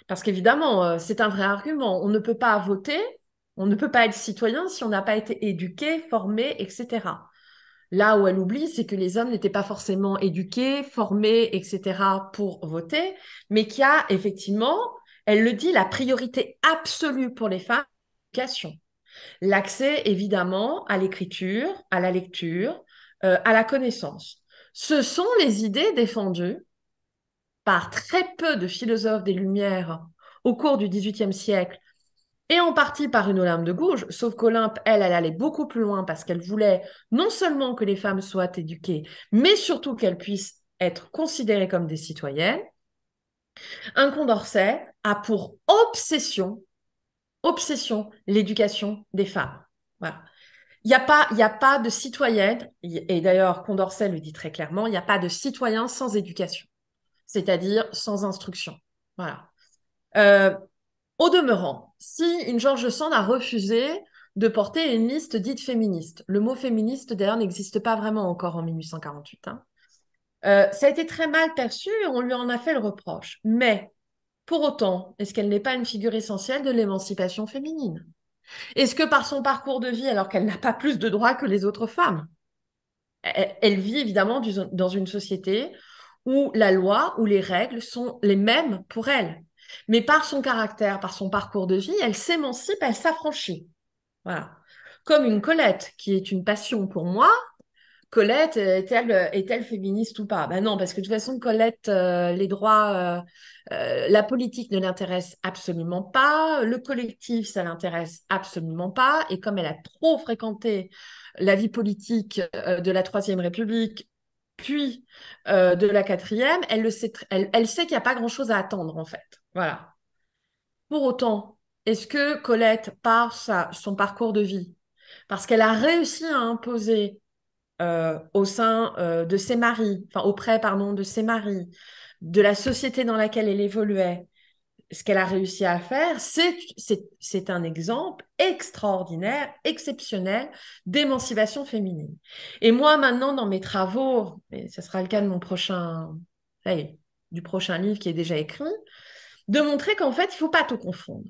parce qu'évidemment, c'est un vrai argument. On ne peut pas voter On ne peut pas être citoyen si on n'a pas été éduqué, formé, etc. Là où elle oublie, c'est que les hommes n'étaient pas forcément éduqués, formés, etc. pour voter, mais qu'il y a effectivement, elle le dit, la priorité absolue pour les femmes, l'éducation. L'accès, évidemment, à l'écriture, à la lecture, à la connaissance. Ce sont les idées défendues par très peu de philosophes des Lumières au cours du XVIIIe siècle, et en partie par une Olympe de Gouges, sauf qu'Olympe, elle allait beaucoup plus loin parce qu'elle voulait non seulement que les femmes soient éduquées, mais surtout qu'elles puissent être considérées comme des citoyennes. Un Condorcet a pour obsession, l'éducation des femmes. Voilà. Il y a pas de citoyenne, et d'ailleurs Condorcet le dit très clairement, il n'y a pas de citoyen sans éducation, c'est-à-dire sans instruction. Voilà. Euh, Au demeurant, si une George Sand a refusé de porter une liste dite féministe, le mot féministe d'ailleurs n'existe pas vraiment encore en 1848, hein. Ça a été très mal perçu et on lui en a fait le reproche. Mais pour autant, est-ce qu'elle n'est pas une figure essentielle de l'émancipation féminine? Est-ce que par son parcours de vie, alors qu'elle n'a pas plus de droits que les autres femmes, elle vit évidemment dans une société où la loi, où les règles sont les mêmes pour elle. Mais par son caractère, par son parcours de vie, elle s'émancipe, elle s'affranchit. Voilà. Comme une Colette, qui est une passion pour moi. Colette, est-elle féministe ou pas? Ben non, parce que de toute façon, Colette, les droits, la politique ne l'intéresse absolument pas, le collectif, ça l'intéresse absolument pas, et comme elle a trop fréquenté la vie politique de la Troisième République, puis de la Quatrième, elle sait qu'il n'y a pas grand-chose à attendre, en fait. Voilà. Pour autant, est-ce que Colette, par son parcours de vie, parce qu'elle a réussi à imposer au sein de ses maris, enfin auprès, pardon, de ses maris, de la société dans laquelle elle évoluait, ce qu'elle a réussi à faire, c'est un exemple extraordinaire, exceptionnel d'émancipation féminine. Et moi, maintenant, dans mes travaux, et ce sera le cas de mon prochain, allez, du prochain livre qui est déjà écrit, de montrer qu'en fait, il ne faut pas tout confondre.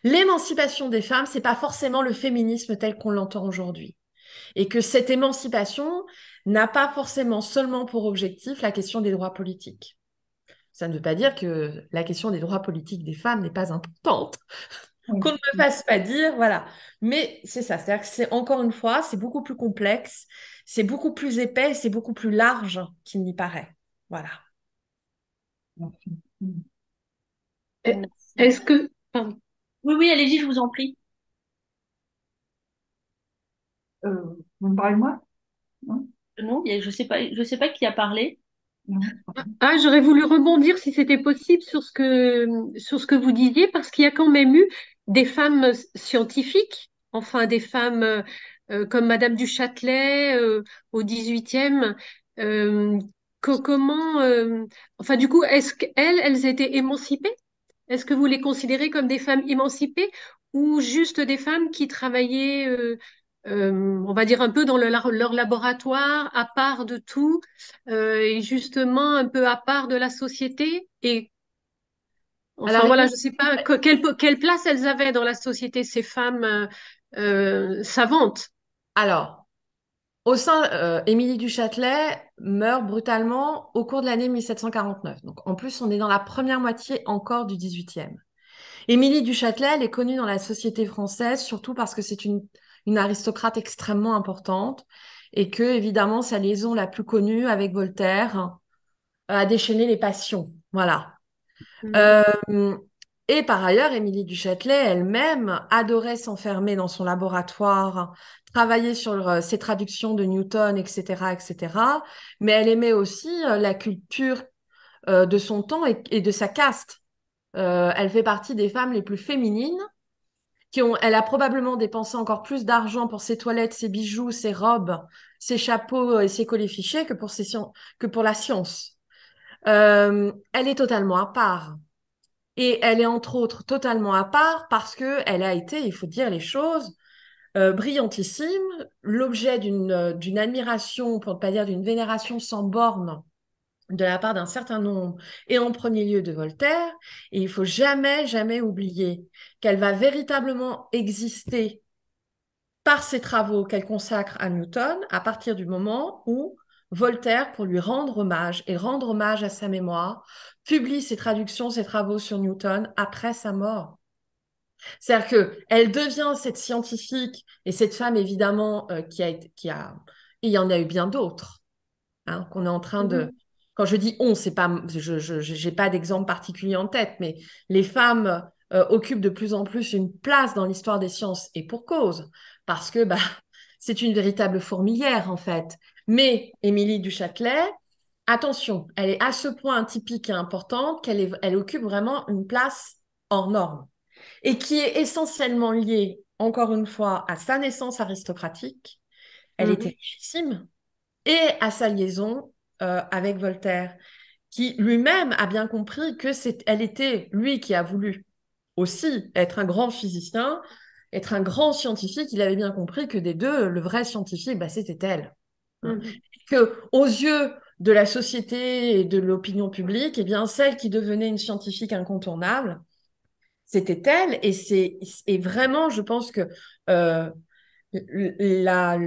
L'émancipation des femmes, c'est pas forcément le féminisme tel qu'on l'entend aujourd'hui. Et que cette émancipation n'a pas forcément seulement pour objectif la question des droits politiques. Ça ne veut pas dire que la question des droits politiques des femmes n'est pas importante, qu'on ne me fasse pas dire, voilà. Mais c'est ça, c'est-à-dire que c'est encore une fois, c'est beaucoup plus complexe, c'est beaucoup plus épais, c'est beaucoup plus large qu'il n'y paraît. Voilà. Est-ce que, pardon. Oui, oui, allez-y, je vous en prie. Vous me parlez de moi? Non? Non, je sais pas qui a parlé. Non. Ah, j'aurais voulu rebondir si c'était possible sur ce que vous disiez, parce qu'il y a quand même eu des femmes scientifiques, enfin des femmes comme Madame du Châtelet au 18e. euh, comment, enfin du coup, est-ce elles étaient émancipées? Est-ce que vous les considérez comme des femmes émancipées ou juste des femmes qui travaillaient, on va dire, un peu dans leur laboratoire, à part de tout, et justement un peu à part de la société? Et enfin Alors, voilà, je ne sais pas quelle place elles avaient dans la société, ces femmes savantes. alors, au sein, Émilie du Châtelet meurt brutalement au cours de l'année 1749. Donc, en plus, on est dans la première moitié encore du 18e. Émilie du Châtelet, elle est connue dans la société française, surtout parce que c'est une aristocrate extrêmement importante et que, évidemment, sa liaison la plus connue avec Voltaire a déchaîné les passions. Voilà. Mm. Euh, et par ailleurs, Émilie du Châtelet elle-même adorait s'enfermer dans son laboratoire, travailler sur ses traductions de Newton, etc., etc. Mais elle aimait aussi la culture de son temps et de sa caste. Elle fait partie des femmes les plus féminines elle a probablement dépensé encore plus d'argent pour ses toilettes, ses bijoux, ses robes, ses chapeaux et ses collets fichés que pour la science. Elle est totalement à part. Et elle est entre autres totalement à part parce que elle a été, il faut dire les choses, brillantissime, l'objet d'une admiration, pour ne pas dire d'une vénération sans borne de la part d'un certain nombre, et en premier lieu de Voltaire, et il faut jamais, jamais oublier qu'elle va véritablement exister par ses travaux qu'elle consacre à Newton à partir du moment où Voltaire, pour lui rendre hommage et rendre hommage à sa mémoire, publie ses traductions, ses travaux sur Newton après sa mort. C'est-à-dire qu'elle devient cette scientifique et cette femme, évidemment, il y en a eu bien d'autres, hein, qu'on est en train de... Mhm. Quand je dis on, c'est pas, je n'ai pas d'exemple particulier en tête, mais les femmes occupent de plus en plus une place dans l'histoire des sciences, et pour cause, parce que bah, c'est une véritable fourmilière, en fait. Mais Émilie du Châtelet, attention, elle est à ce point typique et importante elle occupe vraiment une place hors norme et qui est essentiellement liée, encore une fois, à sa naissance aristocratique. Elle était Mhm. richissime et à sa liaison avec Voltaire, qui lui-même a bien compris que elle était lui qui a voulu aussi être un grand physicien, être un grand scientifique. Il avait bien compris que des deux, le vrai scientifique, bah, c'était elle. Hein. Mhm. Que aux yeux de la société et de l'opinion publique, eh bien, celle qui devenait une scientifique incontournable, c'était elle. Et vraiment, je pense que euh, la,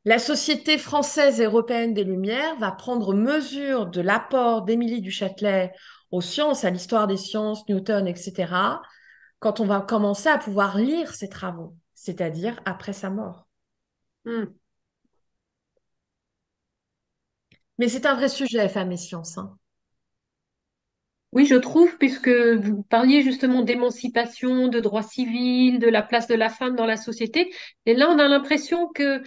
la Société française et européenne des Lumières va prendre mesure de l'apport d'Émilie du Châtelet aux sciences, à l'histoire des sciences, Newton, etc., quand on va commencer à pouvoir lire ses travaux, c'est-à-dire après sa mort. Mhm. Mais c'est un vrai sujet, femmes et sciences. Hein. Oui, je trouve, puisque vous parliez justement d'émancipation, de droits civils, de la place de la femme dans la société, et là on a l'impression que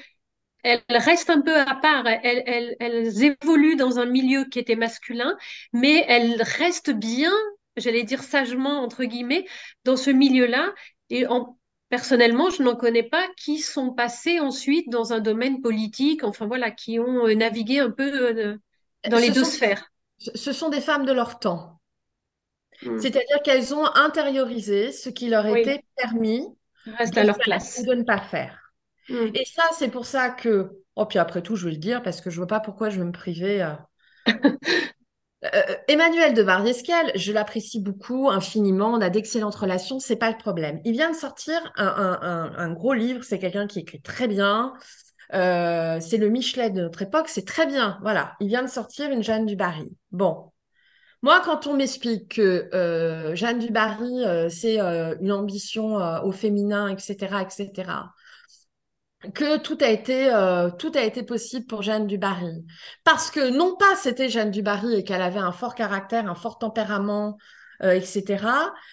elles restent un peu à part. Elles évoluent dans un milieu qui était masculin, mais elles restent bien, j'allais dire sagement, entre guillemets, dans ce milieu-là. Et personnellement, je n'en connais pas qui sont passés ensuite dans un domaine politique, enfin voilà, qui ont navigué un peu dans les Ce deux sont, sphères. ce sont des femmes de leur temps. Hmm. C'est-à-dire qu'elles ont intériorisé ce qui leur Oui, était permis elles restent de à leur faire ou place. de ne pas faire. Hmm. Et ça, c'est pour ça que, oh, puis après tout, je vais le dire parce que je ne vois pas pourquoi je vais me priver. Emmanuel de Vardescal, je l'apprécie beaucoup, infiniment, on a d'excellentes relations, c'est pas le problème. Il vient de sortir un gros livre, c'est quelqu'un qui écrit très bien, c'est le Michelet de notre époque, c'est très bien, voilà. Il vient de sortir une Jeanne du Barry. Bon, moi, quand on m'explique que Jeanne du Barry, c'est une ambition au féminin, etc., etc., que tout a été possible pour Jeanne du Barry. Parce que non pas c'était Jeanne du Barry et qu'elle avait un fort caractère, un fort tempérament, etc.,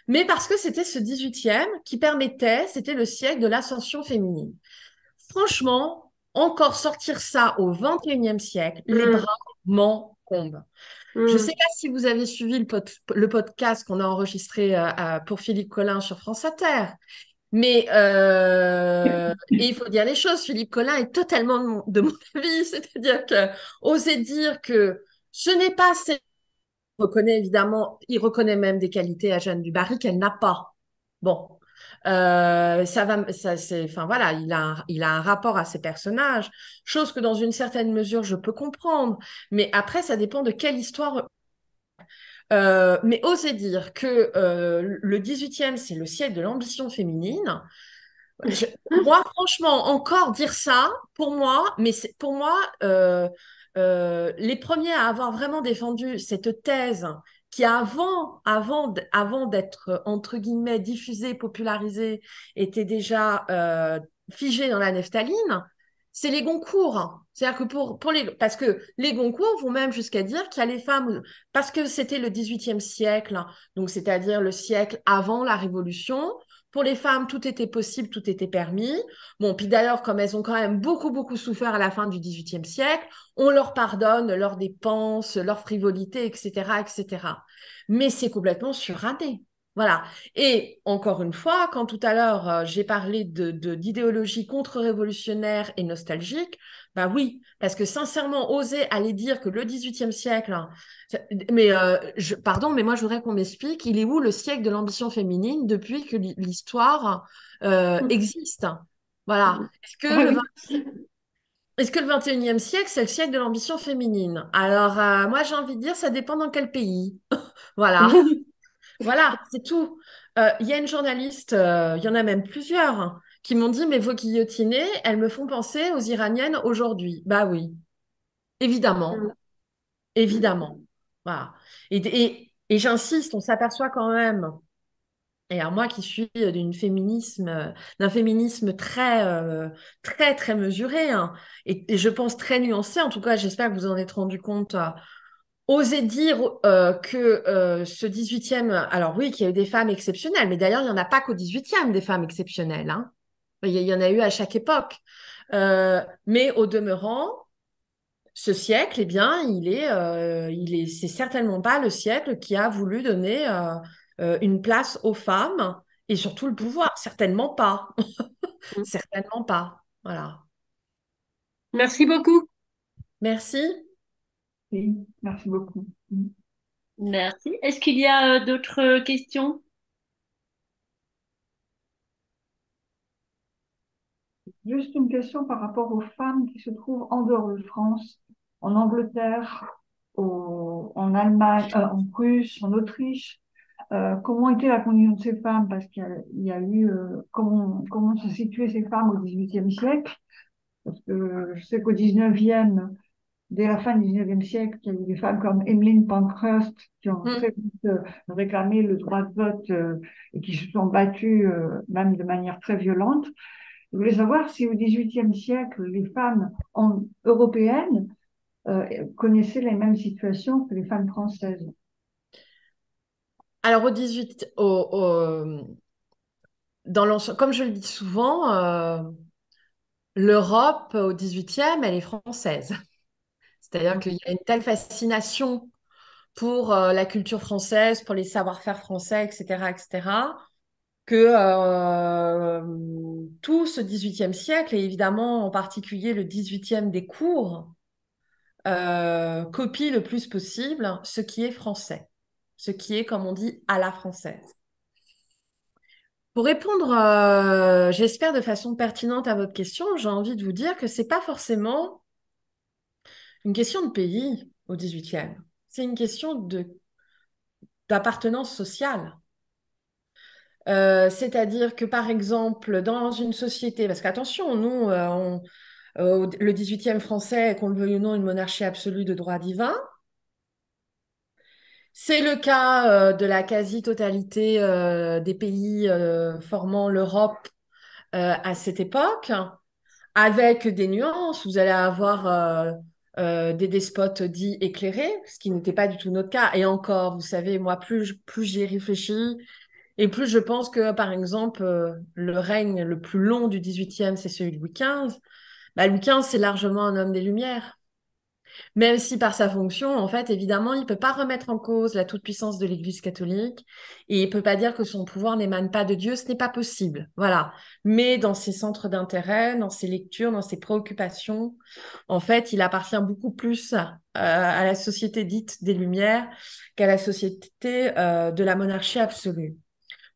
mais parce que c'était ce 18e qui permettait, c'était le siècle de l'ascension féminine. Franchement, encore sortir ça au 21e siècle, les Hmm. bras m'en tombent. Je ne sais Hmm. pas si vous avez suivi le podcast qu'on a enregistré pour Philippe Collin sur France Inter. Mais et il faut dire les choses, Philippe Collin est totalement de mon avis, c'est-à-dire que oser dire que ce n'est pas, il reconnaît évidemment, il reconnaît même des qualités à Jeanne du Barry qu'elle n'a pas. Bon, enfin voilà, il a un rapport à ses personnages, chose que dans une certaine mesure je peux comprendre, mais après ça dépend de quelle histoire. Mais oser dire que le 18e c'est le siècle de l'ambition féminine. Je- Moi, franchement, encore dire ça, pour moi, pour moi, les premiers à avoir vraiment défendu cette thèse qui avant d'être, entre guillemets, diffusée, popularisée, était déjà figée dans la naphtaline, c'est les Goncourt. C'est-à-dire que parce que les Goncourt vont même jusqu'à dire qu'il y a les femmes, parce que c'était le 18e siècle, donc c'est-à-dire le siècle avant la Révolution, pour les femmes, tout était possible, tout était permis. Bon, puis d'ailleurs, comme elles ont quand même beaucoup, beaucoup souffert à la fin du XVIIIe siècle, on leur pardonne leurs dépenses, leur frivolité, etc., etc. Mais c'est complètement suranné. Voilà. Et encore une fois, quand tout à l'heure, j'ai parlé d'idéologie contre-révolutionnaire et nostalgique, bah oui, parce que sincèrement, oser aller dire que le XVIIIe siècle, hein, mais pardon, mais moi je voudrais qu'on m'explique, il est où le siècle de l'ambition féminine depuis que l'histoire Hmm. existe? Voilà. Est-ce que Ah le oui. Est-ce que le 21e siècle, c'est le siècle de l'ambition féminine? Alors, moi, j'ai envie de dire, ça dépend dans quel pays. Voilà, voilà, c'est tout. Il y a une journaliste, il y en a même plusieurs, hein, qui m'ont dit, mais vos guillotinées, elles me font penser aux Iraniennes aujourd'hui. Bah oui, évidemment, évidemment. Voilà. Et j'insiste, on s'aperçoit quand même. Et alors moi qui suis d'un féminisme très, très mesuré, hein, et je pense très nuancé, en tout cas, j'espère que vous en êtes rendu compte, oser dire que ce 18e, alors oui, qu'il y a eu des femmes exceptionnelles, mais d'ailleurs, il n'y en a pas qu'au 18e des femmes exceptionnelles, hein. Il y en a eu à chaque époque. Mais au demeurant, ce siècle, eh bien, c'est certainement pas le siècle qui a voulu donner une place aux femmes et surtout le pouvoir. Certainement pas. Certainement pas. Voilà. Merci beaucoup. Merci. Oui, merci beaucoup. Merci. Est-ce qu'il y a d'autres questions? Juste une question par rapport aux femmes qui se trouvent en dehors de France, en Angleterre, en Allemagne, en Prusse, en Autriche. Comment était la condition de ces femmes? Parce qu'il y a eu comment se situaient ces femmes au XVIIIe siècle? Parce que je sais qu'au XIXe, dès la fin du XIXe siècle, il y a eu des femmes comme Emmeline Pankhurst qui ont Hmm. très vite réclamé le droit de vote et qui se sont battues même de manière très violente. Je voulais savoir si au XVIIIe siècle, les femmes européennes connaissaient les mêmes situations que les femmes françaises. Alors, au 18, comme je le dis souvent, l'Europe au 18e, elle est française. C'est-à-dire qu'il y a une telle fascination pour la culture française, pour les savoir-faire français, etc., etc., que tout ce 18e siècle, et évidemment en particulier le 18e des cours, copie le plus possible ce qui est français, ce qui est, comme on dit, à la française. Pour répondre, j'espère de façon pertinente à votre question, j'ai envie de vous dire que c'est pas forcément une question de pays au 18e. C'est une question d'appartenance sociale. C'est-à-dire que, par exemple, dans une société, parce qu'attention, nous, le 18e français, qu'on le veuille ou non, une monarchie absolue de droit divin. C'est le cas de la quasi-totalité des pays formant l'Europe à cette époque, avec des nuances. Vous allez avoir des despotes dits éclairés, ce qui n'était pas du tout notre cas. Et encore, vous savez, moi, plus j'y ai réfléchi, et plus je pense que, par exemple, le règne le plus long du 18e, c'est celui de Louis XV. Bah, Louis XV, c'est largement un homme des Lumières. Même si par sa fonction, en fait, évidemment, il ne peut pas remettre en cause la toute-puissance de l'Église catholique et il ne peut pas dire que son pouvoir n'émane pas de Dieu, ce n'est pas possible. Voilà. Mais dans ses centres d'intérêt, dans ses lectures, dans ses préoccupations, en fait, il appartient beaucoup plus à la société dite des Lumières qu'à la société de la monarchie absolue.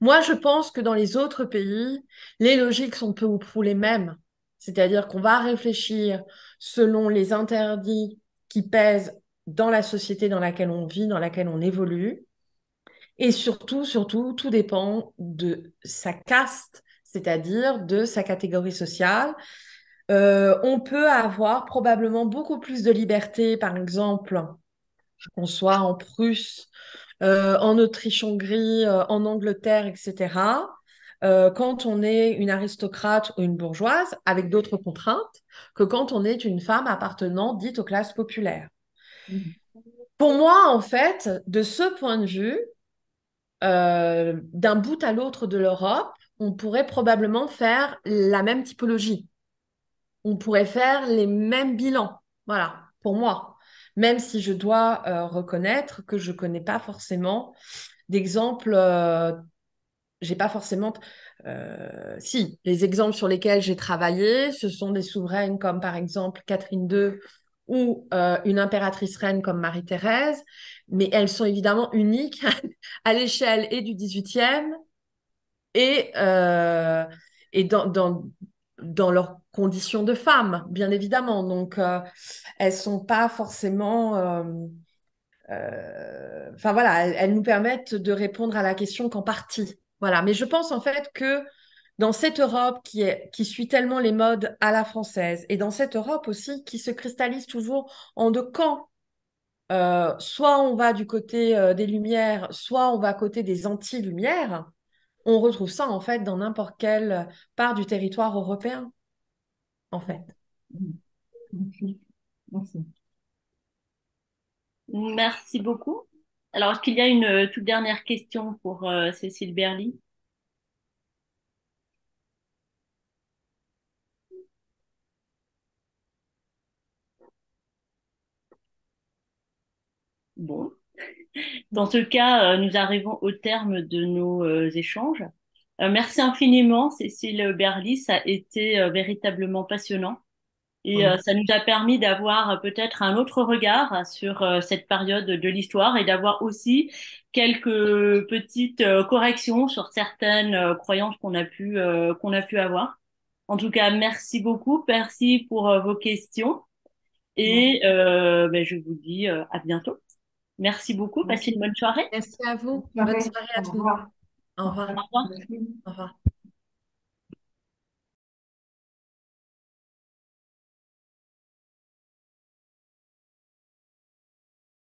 Moi, je pense que dans les autres pays, les logiques sont peu ou prou les mêmes. C'est-à-dire qu'on va réfléchir selon les interdits qui pèsent dans la société dans laquelle on vit, dans laquelle on évolue. Et surtout, tout dépend de sa caste, c'est-à-dire de sa catégorie sociale. On peut avoir probablement beaucoup plus de liberté, par exemple, qu'on soit en Prusse, en Autriche-Hongrie, en Angleterre, etc., quand on est une aristocrate ou une bourgeoise, avec d'autres contraintes, que quand on est une femme appartenant dite aux classes populaires. Mhm. Pour moi, en fait, de ce point de vue, d'un bout à l'autre de l'Europe, on pourrait probablement faire la même typologie. On pourrait faire les mêmes bilans. Voilà, pour moi. Même si je dois reconnaître que je ne connais pas forcément d'exemples, j'ai pas forcément. Si, les exemples sur lesquels j'ai travaillé, ce sont des souveraines comme par exemple Catherine II ou une impératrice reine comme Marie-Thérèse, mais elles sont évidemment uniques à l'échelle et du 18e et, dans leur condition de femme, bien évidemment. Donc, elles sont pas forcément... enfin voilà, elles nous permettent de répondre à la question qu'en partie. Voilà. Mais je pense en fait que dans cette Europe qui suit tellement les modes à la française, et dans cette Europe aussi qui se cristallise toujours en deux camps, soit on va du côté des Lumières, soit on va à côté des anti-Lumières, on retrouve ça en fait dans n'importe quelle part du territoire européen, en fait. Merci. Merci. Merci beaucoup. Alors, est-ce qu'il y a une toute dernière question pour Cécile Berly? Bon. Dans ce cas, nous arrivons au terme de nos échanges. Merci infiniment, Cécile Berly. Ça a été véritablement passionnant. Et Oui. ça nous a permis d'avoir peut-être un autre regard sur cette période de l'histoire et d'avoir aussi quelques petites corrections sur certaines croyances qu'on a pu avoir. En tout cas, merci beaucoup, merci pour vos questions et ben, je vous dis à bientôt. Merci beaucoup, passez une Merci. bonne soirée. Merci à Bonne vous. Bonne soirée. soirée à Au tous. revoir. Au Au revoir. revoir. Au revoir. Merci. Au revoir.